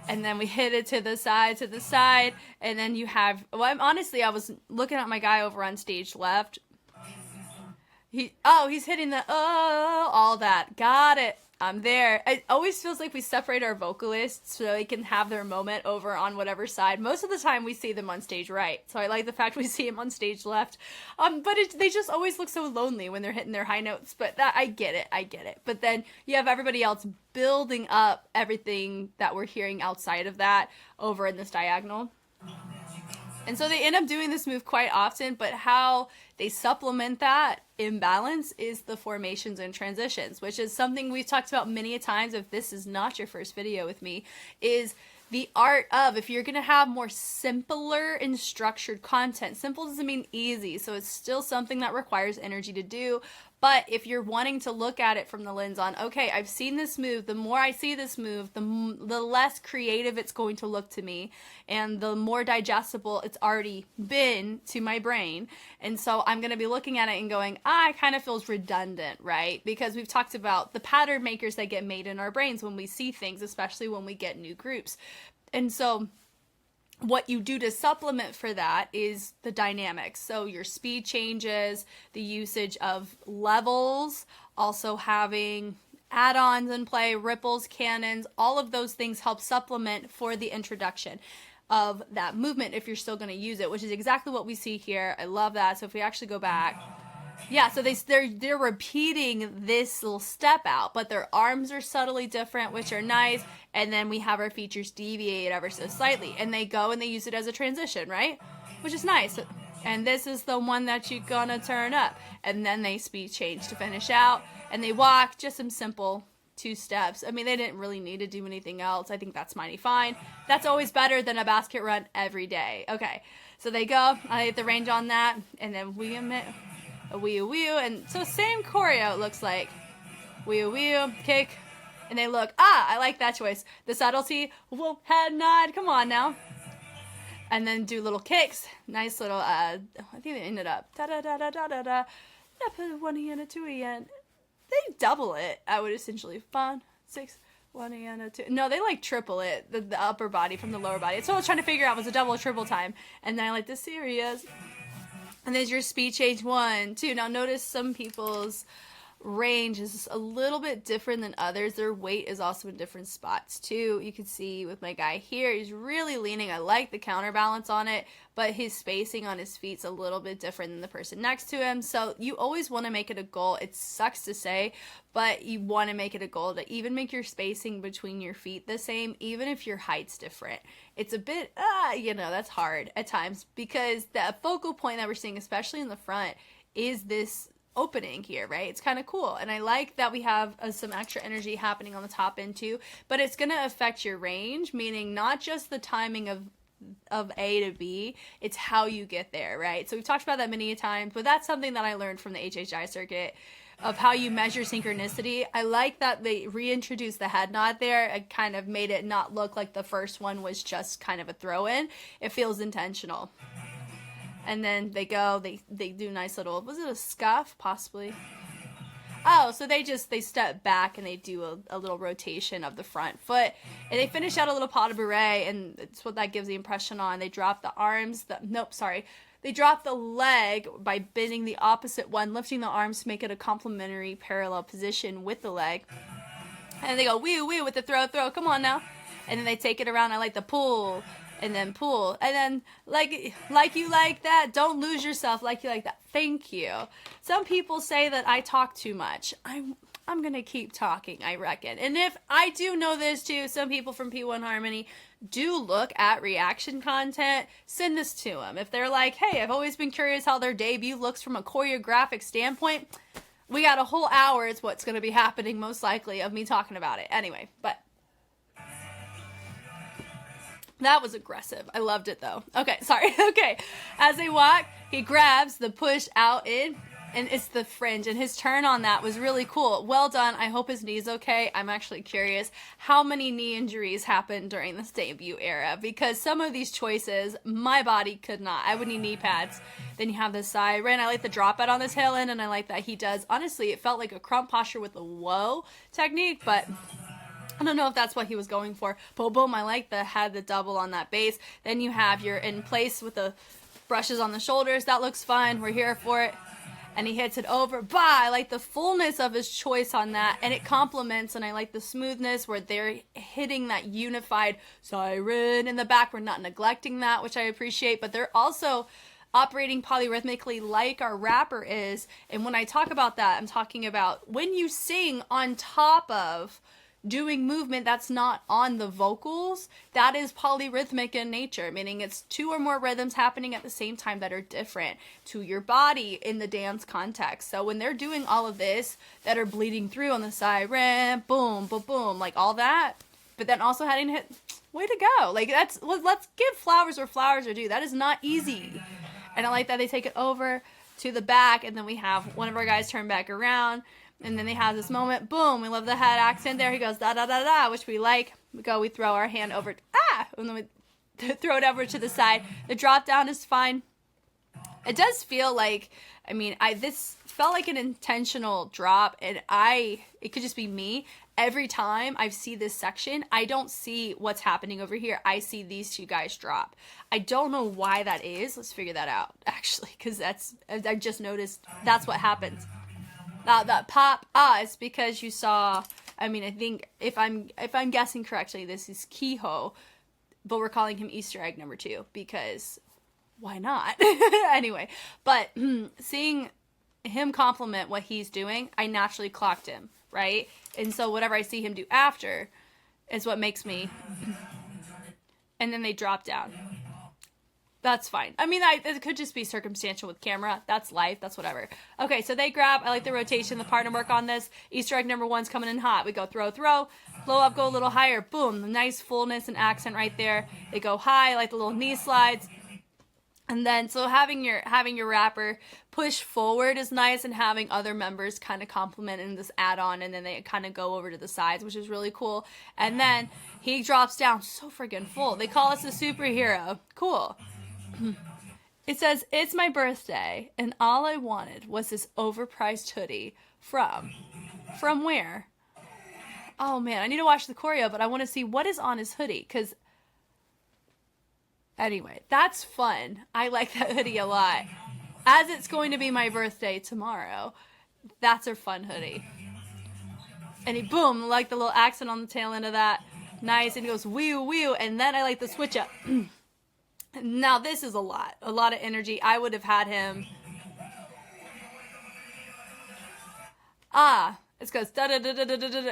And then we hit it to the side. And then you have, honestly, I was looking at my guy over on stage left. He's hitting the, all that. Got it. I'm there. It always feels like we separate our vocalists so they can have their moment over on whatever side. Most of the time we see them on stage right. So I like the fact we see him on stage left. But they just always look so lonely when they're hitting their high notes. But I get it. But then you have everybody else building up everything that we're hearing outside of that over in this diagonal. And so they end up doing this move quite often, but how they supplement that imbalance is the formations and transitions, which is something we've talked about many a times. If this is not your first video with me, is the art of, if you're going to have more simpler and structured content. Simple doesn't mean easy, so it's still something that requires energy to do. But if you're wanting to look at it from the lens on, okay, I've seen this move, the more I see this move, the less creative it's going to look to me, and the more digestible it's already been to my brain. And so I'm going to be looking at it and going, it kind of feels redundant, right? Because we've talked about the pattern makers that get made in our brains when we see things, especially when we get new groups. And so what you do to supplement for that is the dynamics. So your speed changes, the usage of levels, also having add-ons in play, ripples, cannons, all of those things help supplement for the introduction of that movement if you're still going to use it, which is exactly what we see here. I love that. So if we actually go back, yeah, so they're repeating this little step out, but their arms are subtly different, which are nice. And then we have our features deviate ever so slightly, and they go and they use it as a transition, right? Which is nice. And this is the one that you're gonna turn up, and then they speed change to finish out, and they walk just some simple 2 steps. I mean, they didn't really need to do anything else. I think that's mighty fine. That's always better than a basket run every day. Okay, so they go. I hit the range on that, and then we emit a wee-oo, and so same choreo it looks like. Wee-oo, kick, and they look, I like that choice. The subtlety, whoop, head nod, come on now. And then do little kicks, nice little, I think they ended up, da-da-da-da-da-da-da, I put 1 E and a 2 E in. They double it, I would essentially, 5, 6, 1 E and a 2, no, they like triple it, the upper body from the lower body. It's what I was trying to figure out, was a double or triple time, and then I like the serious. And there's your speed change 1, 2. Now notice some people's range is a little bit different than others. Their weight is also in different spots too. You can see with my guy here, he's really leaning. I like the counterbalance on it, but his spacing on his feet's a little bit different than the person next to him. So you always want to make it a goal. It sucks to say, but you want to make it a goal to even make your spacing between your feet the same, even if your height's different. It's a bit, that's hard at times, because the focal point that we're seeing, especially in the front, is this opening here, right? It's kind of cool, and I like that we have some extra energy happening on the top end too, but it's going to affect your range, meaning not just the timing of A to B, it's how you get there, right? So we've talked about that many times, but that's something that I learned from the HHI circuit of how you measure synchronicity. I like that they reintroduced the head nod there. It kind of made it not look like the first one was just kind of a throw-in. It feels intentional. And then they do nice little, was it a scuff possibly? Oh, so they step back and they do a little rotation of the front foot, and they finish out a little pas de bourrée, and it's what that gives the impression on. They drop the arms, they drop the leg by bending the opposite one, lifting the arms to make it a complementary parallel position with the leg. And they go wee wee with the throw, come on now. And then they take it around. I like the pull, and then pull, and then like you like that. Don't lose yourself, like you like that. Thank you. Some people say that I talk too much. I'm gonna keep talking, I reckon. And if I do know this too, some people from P1Harmony do look at reaction content. Send this to them. If they're like, hey, I've always been curious how their debut looks from a choreographic standpoint, we got a whole hour. It's what's going to be happening most likely of me talking about it. Anyway, but that was aggressive. I loved it though. Okay, sorry. Okay. As they walk, he grabs the push out in, and it's the fringe, and his turn on that was really cool. Well done. I hope his knee's okay. I'm actually curious how many knee injuries happened during this debut era, because some of these choices, my body could not. I would need knee pads. Then you have the SIREN. I like the drop out on the tail end, and I like that he does. Honestly, it felt like a crump posture with a whoa technique, but I don't know if that's what he was going for. Boom, boom. I like the double on that base. Then you have your in place with the brushes on the shoulders. That looks fun. We're here for it. And he hits it over. Bah! I like the fullness of his choice on that. And it complements, and I like the smoothness where they're hitting that unified SIREN in the back. We're not neglecting that, which I appreciate. But they're also operating polyrhythmically like our rapper is. And when I talk about that, I'm talking about when you sing on top of doing movement that's not on the vocals, that is polyrhythmic in nature, meaning it's two or more rhythms happening at the same time that are different to your body in the dance context. So when they're doing all of this that are bleeding through on the SIREN, boom, boom, boom, like all that, but then also having to hit, way to go. Like let's give flowers where flowers are due. That is not easy. And I like that they take it over to the back, and then we have one of our guys turn back around. And then they have this moment, boom, we love the head accent there. He goes, da, da, da, da, which we like. We throw our hand over, and then we throw it over to the side. The drop down is fine. It does feel like, this felt like an intentional drop, and it could just be me. Every time I see this section, I don't see what's happening over here. I see these two guys drop. I don't know why that is. Let's figure that out, actually, because I just noticed that's what happens. That pop, it's because you saw, I think if I'm guessing correctly, this is Kehoe, but we're calling him Easter egg number 2 because why not? Anyway, but seeing him compliment what he's doing, I naturally clocked him, right? And so whatever I see him do after is what makes me, and then they drop down. That's fine. It could just be circumstantial with camera. That's life. That's whatever. Okay, so they grab. I like the rotation, the partner work on this. Easter egg number 1's coming in hot. We go throw, blow up, go a little higher. Boom. Nice fullness and accent right there. They go high, like the little knee slides. And then, so having your rapper push forward is nice, and having other members kind of complement in this add-on, and then they kind of go over to the sides, which is really cool. And then he drops down so friggin' full. They call us a superhero. Cool. It says, it's my birthday, and all I wanted was this overpriced hoodie from where? Oh man, I need to watch the choreo, but I want to see what is on his hoodie, because anyway, that's fun. I like that hoodie a lot. As it's going to be my birthday tomorrow, That's her fun hoodie. And he, boom, like the little accent on the tail end of that. Nice. And he goes, whew, whew. And then I like the switch up. Now this is a lot of energy. I would have had him. It's because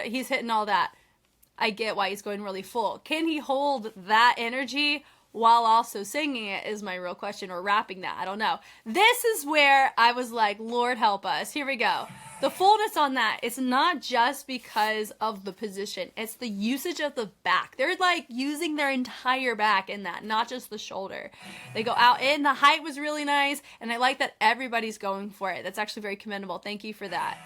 he's hitting all that. I get why he's going really full. Can he hold that energy while also singing it is my real question, or rapping that? I don't know. This is where I was like, Lord help us. Here we go. The fullness on that, it's not just because of the position. It's the usage of the back. They're like using their entire back in that, not just the shoulder. They go out in. The height was really nice, and I like that everybody's going for it. That's actually very commendable. Thank you for that.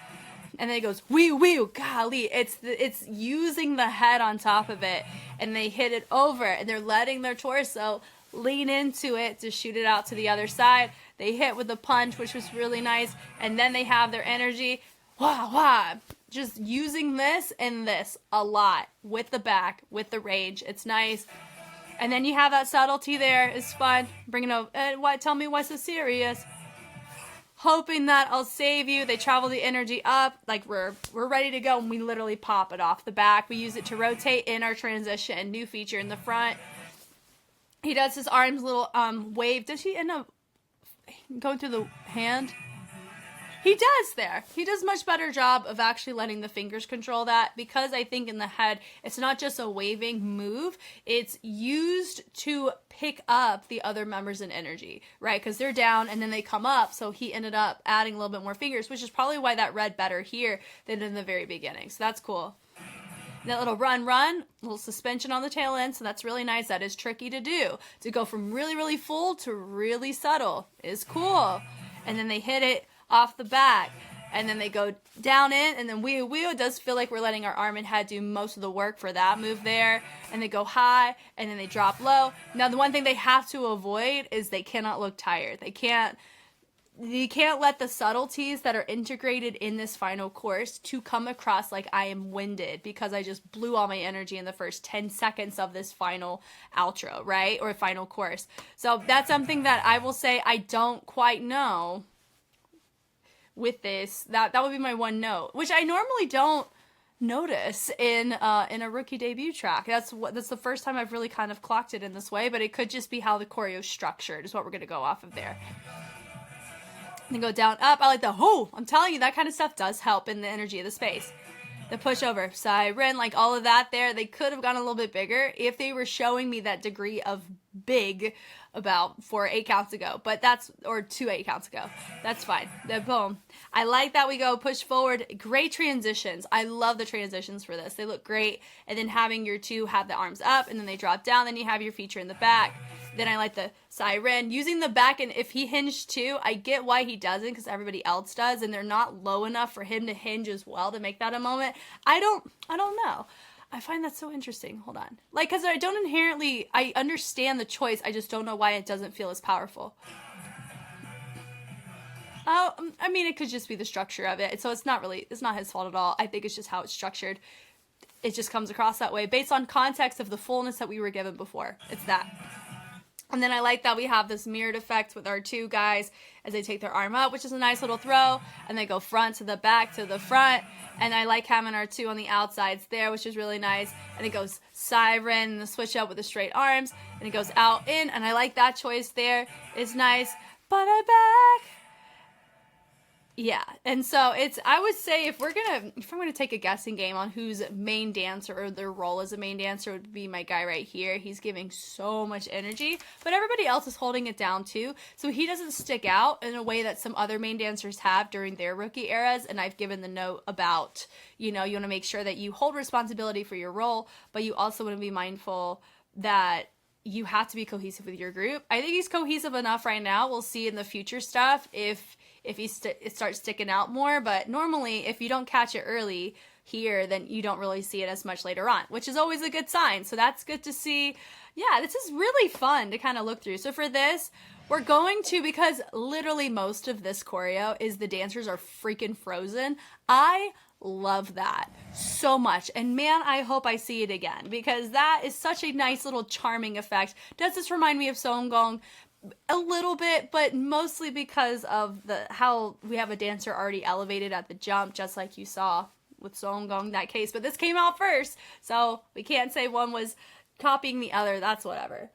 And then it goes, wee, wee, golly. It's using the head on top of it, and they hit it over, and they're letting their torso lean into it to shoot it out to the other side. They hit with the punch, which was really nice, and then they have their energy. Wah, wah. Just using this and this a lot with the back, with the range. It's nice. And then you have that subtlety there. It's fun. Bring it over. Tell me what's so serious. Hoping that I'll save you. They travel the energy up, like we're ready to go, and we literally pop it off the back. We use it to rotate in our transition. New feature in the front. He does his arms little wave. Does he end up going through the hand? He does there. He does much better job of actually letting the fingers control that, because I think in the head, it's not just a waving move. It's used to pick up the other members in energy, right? Because they're down and then they come up. So he ended up adding a little bit more fingers, which is probably why that read better here than in the very beginning. So that's cool. And that little run, little suspension on the tail end. So that's really nice. That is tricky to do. To go from really, really full to really subtle is cool. And then they hit it off the back, and then they go down in, and then wheel. It does feel like we're letting our arm and head do most of the work for that move there. And they go high, and then they drop low. Now the one thing they have to avoid is they cannot look tired. You can't let the subtleties that are integrated in this final course to come across like I am winded because I just blew all my energy in the first 10 seconds of this final outro, right? Or final course. So that's something that I will say I don't quite know with this. That would be my one note, which I normally don't notice in a rookie debut track. That's the first time I've really kind of clocked it in this way, but it could just be how the choreo is structured is what we're going to go off of there. Then go down, up. I like the I'm telling you, that kind of stuff does help in the energy of the space. The push over, siren, like all of that there, they could have gone a little bit bigger if they were showing me that degree of big about 8 counts ago, or 2 8 counts ago. That's fine. The boom. I like that we go push forward. Great transitions. I love the transitions for this. They look great. And then having your two have the arms up and then they drop down. Then you have your feature in the back. Then I like the siren using the back, and if he hinged too, I get why he doesn't because everybody else does, and they're not low enough for him to hinge as well to make that a moment. I don't know. I find that so interesting. Hold on. Like, because I understand the choice. I just don't know why it doesn't feel as powerful. I mean, it could just be the structure of it. So it's not his fault at all. I think it's just how it's structured. It just comes across that way based on context of the fullness that we were given before. It's that. And then I like that we have this mirrored effect with our two guys as they take their arm up, which is a nice little throw. And they go front to the back to the front. And I like having our two on the outsides there, which is really nice. And it goes siren and the switch up with the straight arms. And it goes out, in. And I like that choice there. It's nice. But I'm back. Yeah, and so I would say if I'm gonna take a guessing game on whose main dancer or their role as a main dancer would be my guy right here. He's giving so much energy, but everybody else is holding it down too. So he doesn't stick out in a way that some other main dancers have during their rookie eras. And I've given the note about, you want to make sure that you hold responsibility for your role, but you also want to be mindful that you have to be cohesive with your group. I think he's cohesive enough right now. We'll see in the future stuff if he starts sticking out more, but normally if you don't catch it early here, then you don't really see it as much later on, which is always a good sign. So that's good to see. Yeah, this is really fun to kind of look through. So for this, we're going to, because literally most of this choreo is the dancers are freaking frozen. I love that so much, and man, I hope I see it again, because that is such a nice little charming effect. Does this remind me of Seonggong? A little bit, but mostly because of how we have a dancer already elevated at the jump, just like you saw with Songgong in that case. But this came out first, so we can't say one was copying the other. That's whatever.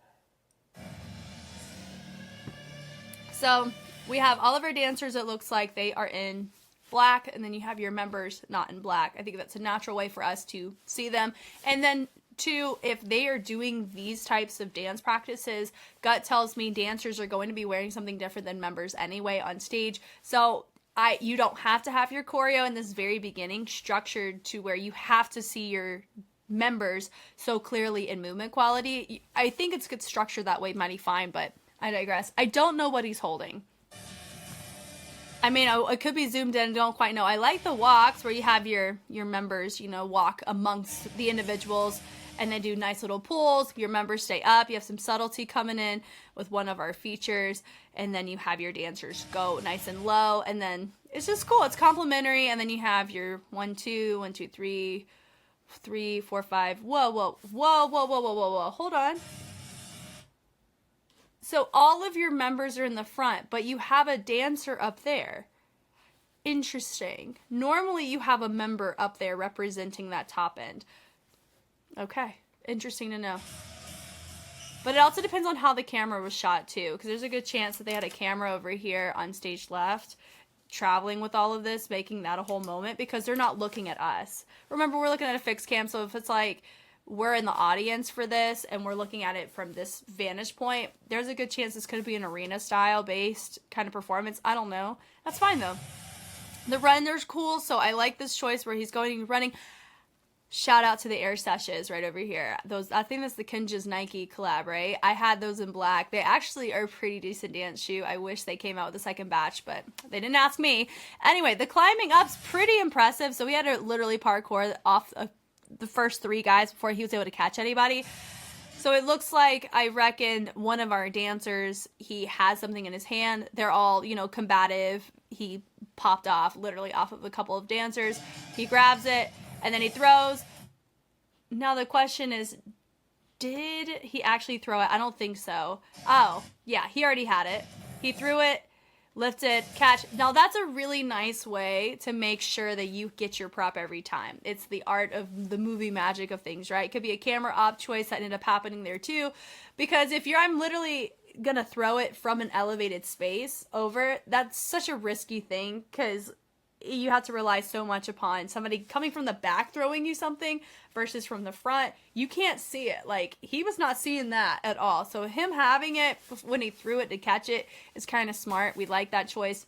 So we have all of our dancers, it looks like they are in black, and then you have your members not in black. I think that's a natural way for us to see them. And then two, if they are doing these types of dance practices, gut tells me dancers are going to be wearing something different than members anyway on stage. So you don't have to have your choreo in this very beginning structured to where you have to see your members so clearly in movement quality. I think it's good structured that way, mighty fine, but I digress. I don't know what he's holding. I mean, it could be zoomed in, don't quite know. I like the walks where you have your members, you know, walk amongst the individuals and then do nice little pulls. Your members stay up. You have some subtlety coming in with one of our features. And then you have your dancers go nice and low. And then it's just cool. It's complimentary. And then you have your 1, 2, 1, 2, 3, 3, 4, 5. Whoa, whoa, whoa, whoa, whoa, whoa, whoa, whoa. Hold on. So all of your members are in the front, but you have a dancer up there. Interesting. Normally you have a member up there representing that top end. Okay, interesting to know. But it also depends on how the camera was shot too, because there's a good chance that they had a camera over here on stage left traveling with all of this, making that a whole moment, because they're not looking at us. Remember, we're looking at a fixed cam, so if it's like we're in the audience for this and we're looking at it from this vantage point, there's a good chance this could be an arena style based kind of performance. I don't know. That's fine though. The runner's cool, so I like this choice where he's going and running. Shout out to the air sessions right over here. Those, I think that's the Kinja's Nike collab, right? I had those in black. They actually are a pretty decent dance shoe. I wish they came out with a second batch, but they didn't ask me. Anyway, the climbing up's pretty impressive. So we had to literally parkour off of the first 3 guys before he was able to catch anybody. So it looks like, I reckon, one of our dancers, he has something in his hand. They're all, you know, combative. He popped off, literally off of a couple of dancers. He grabs it, and then he throws. Now the question is, did he actually throw it? I don't think so. Oh, yeah, he already had it. He threw it, lifted, catch. Now that's a really nice way to make sure that you get your prop every time. It's the art of the movie magic of things, right? It could be a camera op choice that ended up happening there too. Because if I'm literally gonna throw it from an elevated space over, that's such a risky thing, because you have to rely so much upon somebody coming from the back throwing you something versus from the front. You can't see it. Like, he was not seeing that at all. So him having it when he threw it to catch it is kind of smart. We like that choice.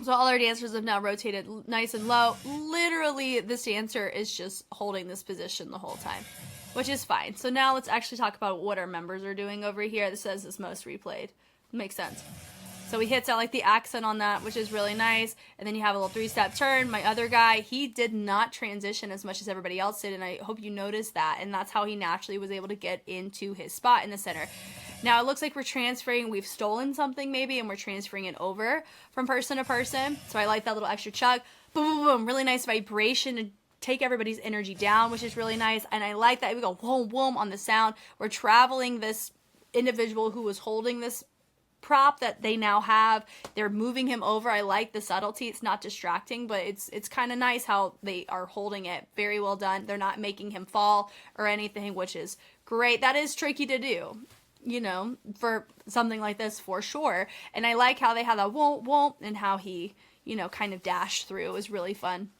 So all our dancers have now rotated nice and low. Literally, this dancer is just holding this position the whole time, which is fine. So now let's actually talk about what our members are doing over here. This says it's most replayed. Makes sense. So he hits out like the accent on that, which is really nice. And then you have a little 3-step turn. My other guy, he did not transition as much as everybody else did, and I hope you noticed that. And that's how he naturally was able to get into his spot in the center. Now it looks like we're transferring, we've stolen something maybe, and we're transferring it over from person to person. So I like that little extra chug. Boom, boom, boom. Really nice vibration to take everybody's energy down, which is really nice. And I like that we go whoom, whoom on the sound. We're traveling this individual who was holding this prop that they now have. They're moving him over. I like the subtlety. It's not distracting, but it's kind of nice how they are holding it. Very well done. They're not making him fall or anything, which is great. That is tricky to do, you know, for something like this, for sure. And I like how they have that won't, won't, and how he, you know, kind of dashed through. It was really fun.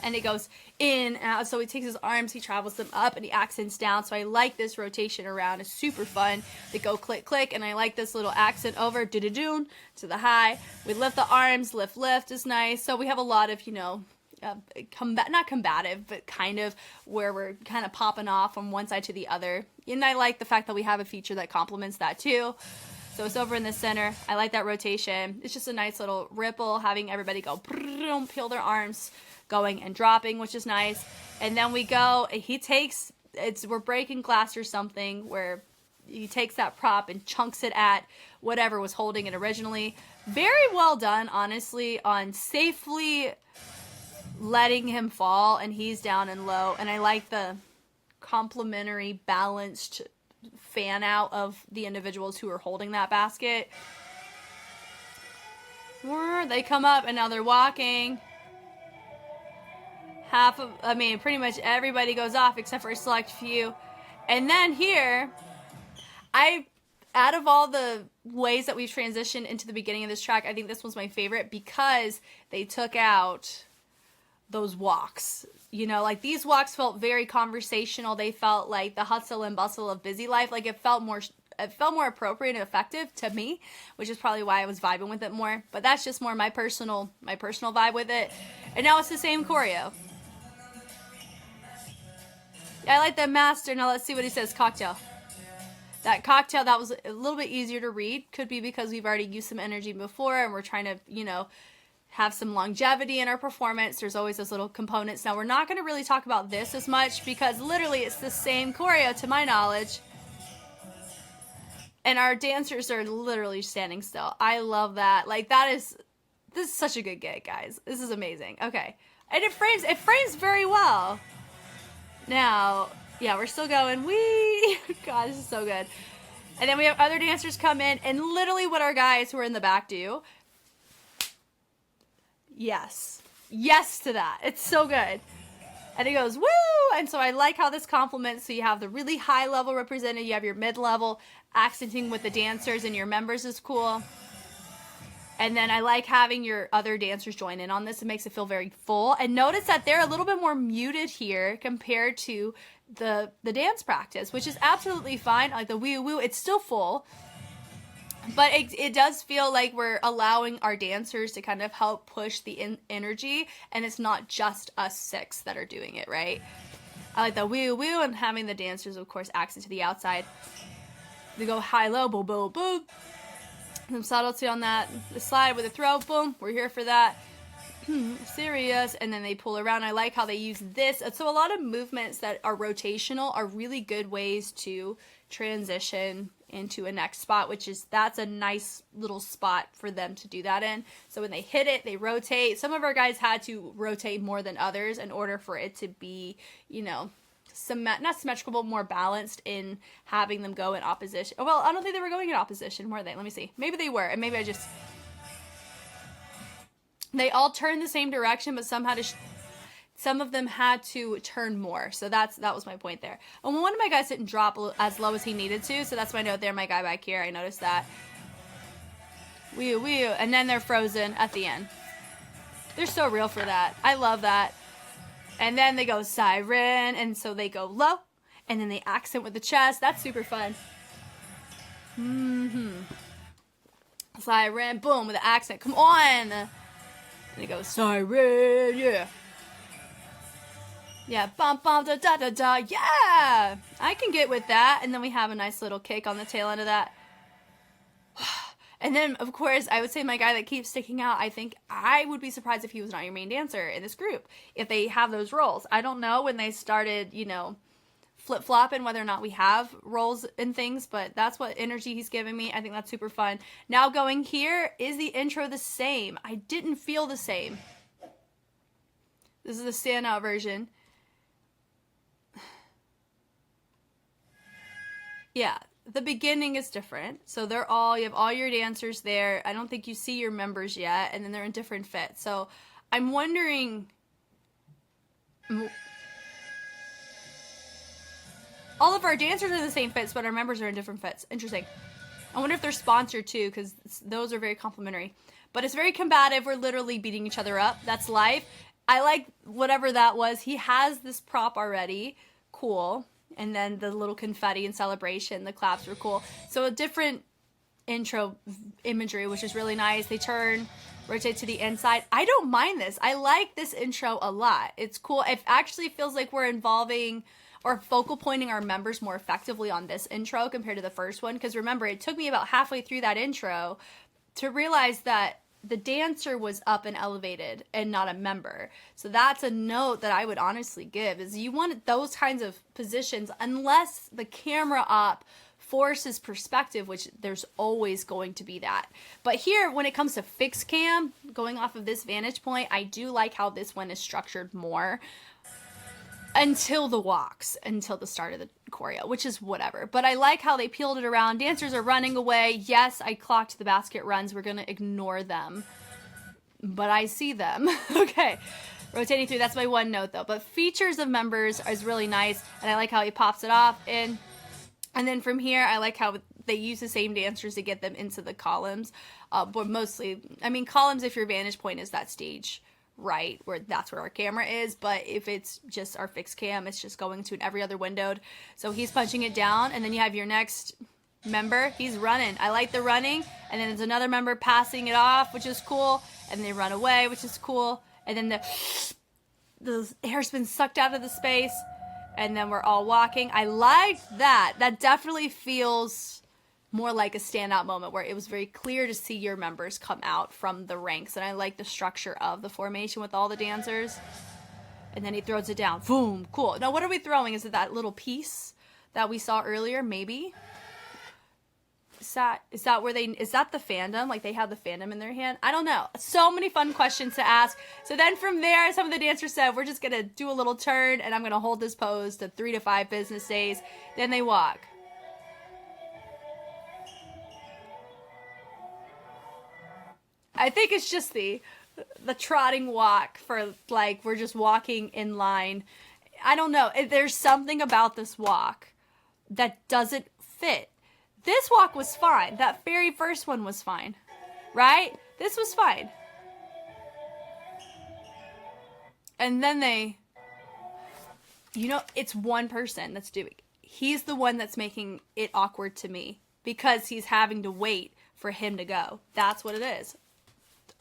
And it goes in and out. So he takes his arms, he travels them up, and he accents down. So I like this rotation around. It's super fun. They go click, click, and I like this little accent over do-do-doon to the high. We lift the arms, lift, lift is nice. So we have a lot of, you know, not combative, but kind of where we're kind of popping off from one side to the other. And I like the fact that we have a feature that complements that too. So it's over in the center. I like that rotation. It's just a nice little ripple, having everybody go peel their arms, going and dropping, which is nice. And then we go, he takes, we're breaking glass or something, where he takes that prop and chunks it at whatever was holding it originally. Very well done, honestly, on safely letting him fall, and he's down and low. And I like the complementary, balanced fan out of the individuals who are holding that basket. They come up and now they're walking. Pretty much everybody goes off except for a select few. And then here, out of all the ways that we've transitioned into the beginning of this track, I think this one's my favorite because they took out those walks. You know, like these walks felt very conversational. They felt like the hustle and bustle of busy life. Like it felt more appropriate and effective to me, which is probably why I was vibing with it more. But that's just more my personal vibe with it. And now it's the same choreo. I like that master. Now let's see what he says. Cocktail. That cocktail, that was a little bit easier to read. Could be because we've already used some energy before and we're trying to, you know, have some longevity in our performance. There's always those little components. Now we're not going to really talk about this as much because literally it's the same choreo to my knowledge. And our dancers are literally standing still. I love that. Like this is such a good gig, guys. This is amazing. Okay. And it frames very well. Now, yeah, we're still going. God, this is so good. And then we have other dancers come in, and literally what our guys who are in the back do. Yes to that. It's so good. And it goes, woo! And so I like how this complements. So you have the really high level represented. You have your mid-level accenting with the dancers and your members is cool. And then I like having your other dancers join in on this. It makes it feel very full. And notice that they're a little bit more muted here compared to the dance practice, which is absolutely fine. Like the woo woo, it's still full. But it does feel like we're allowing our dancers to kind of help push the energy. And it's not just us 6 that are doing it, right? I like the woo woo and having the dancers, of course, accent to the outside. They go high-low, boom, boom, boom. Some subtlety on that. The slide with a throw, boom. We're here for that. Serious. And then they pull around. I like how they use this. So a lot of movements that are rotational are really good ways to transition into a next spot, that's a nice little spot for them to do that in. So when they hit it, they rotate. Some of our guys had to rotate more than others in order for it to be, you know, not symmetrical, but more balanced in having them go in opposition. Well, I don't think they were going in opposition, were they? Let me see. Maybe they were, and maybe they all turned the same direction, but some of them had to turn more. So that was my point there. And one of my guys didn't drop as low as he needed to, so that's my note there. My guy back here, I noticed that. Wee wee, and then they're frozen at the end. They're so real for that. I love that. And then they go siren, and so they go low, and then they accent with the chest. That's super fun. Siren, boom, with the accent. Come on. And they go siren, yeah. Yeah, bum, bum, da, da, da, da, yeah. I can get with that. And then we have a nice little kick on the tail end of that. And then, of course, I would say my guy that keeps sticking out, I think I would be surprised if he was not your main dancer in this group, if they have those roles. I don't know when they started, you know, flip-flopping whether or not we have roles and things, but that's what energy he's giving me. I think that's super fun. Now going here, is the intro the same? I didn't feel the same. This is the standout version. Yeah. The beginning is different. So you have all your dancers there. I don't think you see your members yet. And then they're in different fits. So I'm wondering, all of our dancers are in the same fits, but our members are in different fits. Interesting. I wonder if they're sponsored too, because those are very complimentary. But it's very combative. We're literally beating each other up. That's live. I like whatever that was. He has this prop already. Cool. And then the little confetti and celebration, the claps were cool. So a different intro imagery, which is really nice. They turn, rotate to the inside. I don't mind this. I like this intro a lot. It's cool. It actually feels like we're involving or focal pointing our members more effectively on this intro compared to the first one. Because remember, it took me about halfway through that intro to realize that the dancer was up and elevated and not a member. So that's a note that I would honestly give, is you want those kinds of positions unless the camera op forces perspective, which there's always going to be that. But here, when it comes to fixed cam, going off of this vantage point, I do like how this one is structured more. until the walks, until the start of the choreo, which is whatever. But I like how they peeled it around. Dancers are running away. Yes, I clocked the basket runs. We're going to ignore them. But I see them. Okay. Rotating through. That's my one note, though. But features of members is really nice. And I like how he pops it off. And then from here, I like how they use the same dancers to get them into the columns. But mostly, I mean, columns, if your vantage point is that stage right, where that's where our camera is. But if it's just our fixed cam, it's just going to every other windowed. So he's punching it down. And then you have your next member. He's running. I like the running. And then there's another member passing it off, which is cool. And they run away, which is cool. And then the air's been sucked out of the space. And then we're all walking. I like that. That definitely feels more like a standout moment where it was very clear to see your members come out from the ranks. And I like the structure of the formation with all the dancers. And then he throws it down. Boom. Cool. Now, what are we throwing? Is it that little piece that we saw earlier? Maybe. Is that where is that the fandom? Like they have the fandom in their hand? I don't know. So many fun questions to ask. So then from there, some of the dancers said, we're just going to do a little turn and I'm going to hold this pose to 3 to 5 business days. Then they walk. I think it's just the trotting walk for like, we're just walking in line. I don't know. There's something about this walk that doesn't fit. This walk was fine. That very first one was fine, right? This was fine. And then it's one person that's doing it. He's the one that's making it awkward to me because he's having to wait for him to go. That's what it is.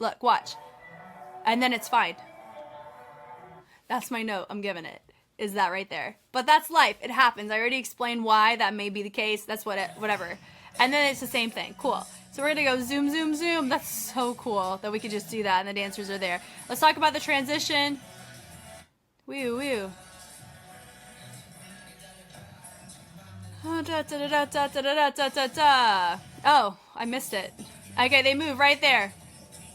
Look, watch. And then it's fine. That's my note I'm giving it. Is that right there. But that's life. It happens. I already explained why that may be the case. That's whatever. And then it's the same thing. Cool. So we're going to go zoom, zoom, zoom. That's so cool that we could just do that and the dancers are there. Let's talk about the transition. Woo, woo. Oh, I missed it. Okay, they move right there.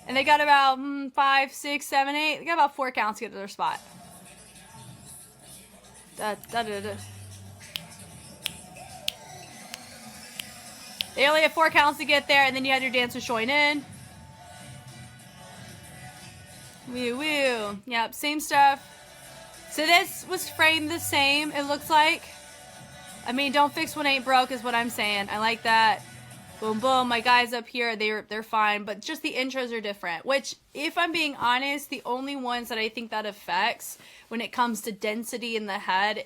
And they got about 5, 6, 7, 8. They got about 4 counts to get to their spot. They only have 4 counts to get there, and then you had your dancers join in. Woo woo. Yep, same stuff. So this was framed the same, it looks like. I mean, don't fix what ain't broke is what I'm saying. I like that. Boom, boom. My guys up here, they're fine. But just the intros are different. Which, if I'm being honest, the only ones that I think that affects when it comes to density in the head,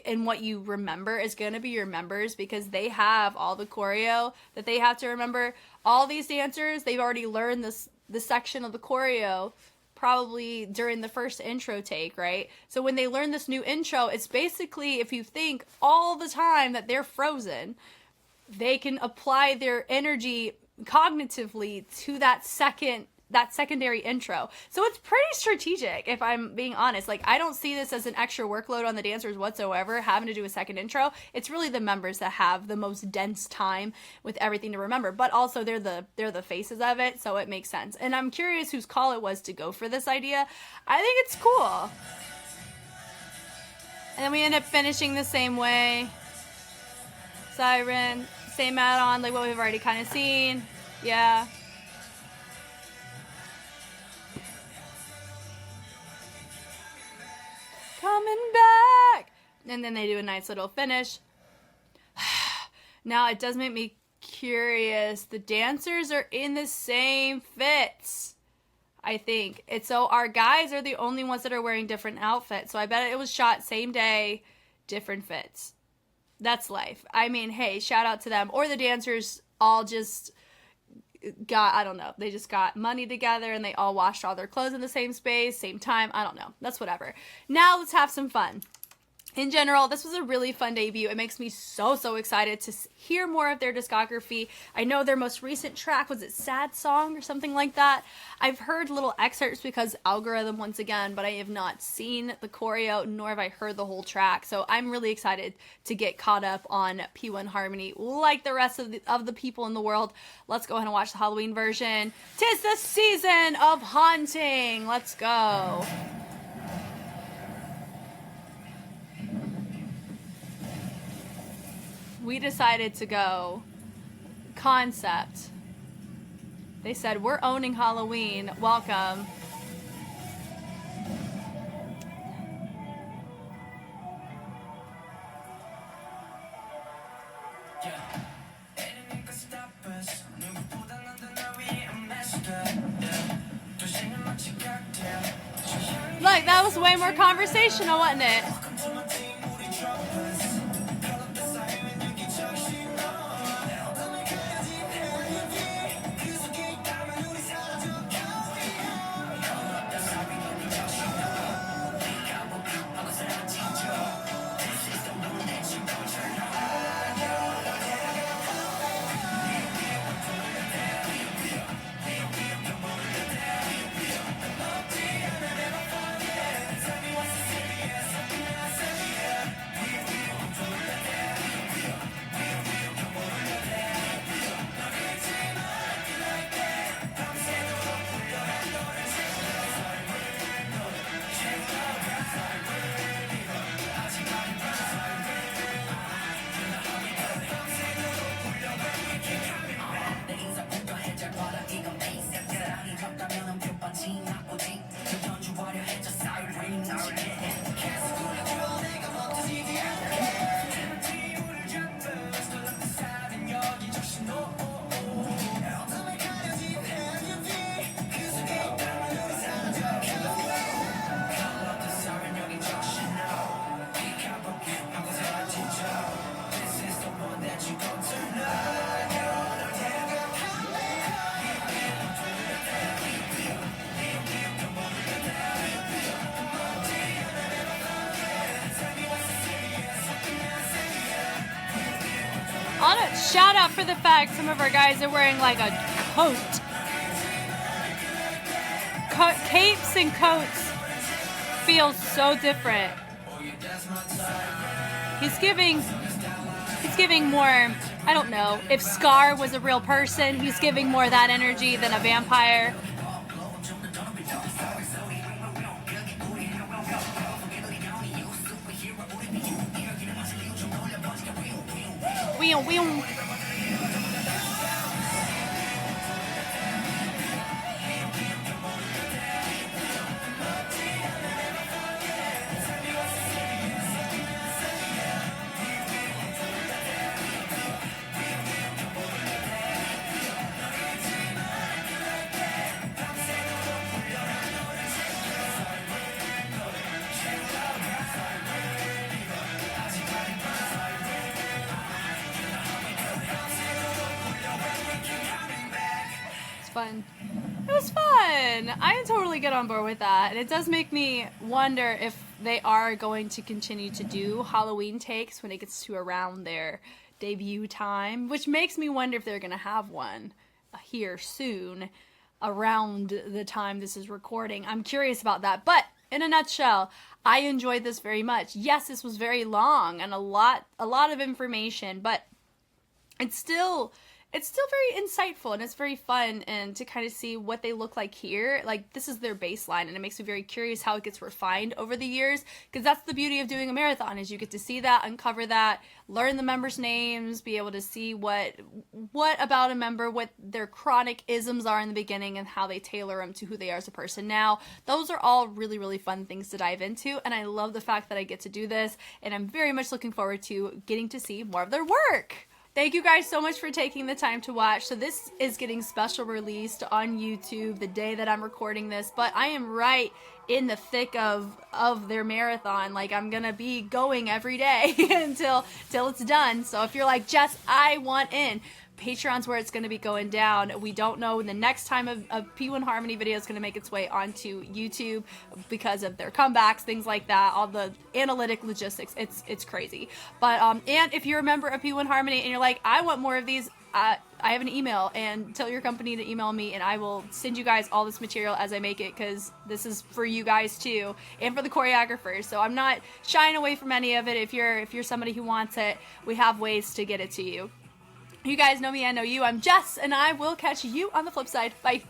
and what you remember is going to be your members. Because they have all the choreo that they have to remember. All these dancers, they've already learned this section of the choreo probably during the first intro take, right? So when they learn this new intro, it's basically, if you think all the time that they're frozen, they can apply their energy cognitively to that secondary intro. So it's pretty strategic, if I'm being honest. Like, I don't see this as an extra workload on the dancers whatsoever, having to do a second intro. It's really the members that have the most dense time with everything to remember. But also, they're the faces of it, so it makes sense. And I'm curious whose call it was to go for this idea. I think it's cool. And then we end up finishing the same way. Siren, same add-on, like what we've already kind of seen. Yeah. Coming back. And then they do a nice little finish. Now, it does make me curious. The dancers are in the same fits, I think. So our guys are the only ones that are wearing different outfits. So I bet it was shot same day, different fits. That's life. I mean, hey, shout out to them. Or the dancers all just got, I don't know, they just got money together and they all washed all their clothes in the same space, same time. I don't know. That's whatever. Now let's have some fun. In general, this was a really fun debut. It makes me so excited to hear more of their discography. I know their most recent track, was it Sad Song or something like that? I've heard little excerpts because algorithm once again, but I have not seen the choreo, nor have I heard the whole track. So I'm really excited to get caught up on P1Harmony like the rest of the people in the world. Let's go ahead and watch the Halloween version. 'Tis the season of haunting. Let's go. we decided to go concept. They said, we're owning Halloween. Welcome. Look, that was way more conversational, wasn't it? Shout out for the fact some of our guys are wearing like a coat. Capes and coats feel so different. He's giving more, I don't know, if Scar was a real person, he's giving more of that energy than a vampire. Fun. It was fun. I totally get on board with that. And it does make me wonder if they are going to continue to do Halloween takes when it gets to around their debut time, which makes me wonder if they're going to have one here soon around the time this is recording. I'm curious about that. But in a nutshell, I enjoyed this very much. Yes, this was very long and a lot of information, but it's still very insightful and it's very fun, and to kind of see what they look like here. Like, this is their baseline, and it makes me very curious how it gets refined over the years, because that's the beauty of doing a marathon, is you get to see that, uncover that, learn the members' names, be able to see what about a member, what their chronic isms are in the beginning, and how they tailor them to who they are as a person now. Those are all really, really fun things to dive into, and I love the fact that I get to do this, and I'm very much looking forward to getting to see more of their work. Thank you guys so much for taking the time to watch. So this is getting special released on YouTube the day that I'm recording this, but I am right in the thick of their marathon. Like, I'm gonna be going every day until it's done. So if you're like, Jess, I want in, Patreon's where it's going to be going down. We don't know when the next time a P1Harmony video is going to make its way onto YouTube because of their comebacks, things like that, all the analytic logistics. It's crazy. But and if you're a member of P1Harmony and you're like, I want more of these, I have an email, and tell your company to email me and I will send you guys all this material as I make it, because this is for you guys too, and for the choreographers. So I'm not shying away from any of it. If you're somebody who wants it, we have ways to get it to you. You guys know me, I know you. I'm Jess, and I will catch you on the flip side. Bye.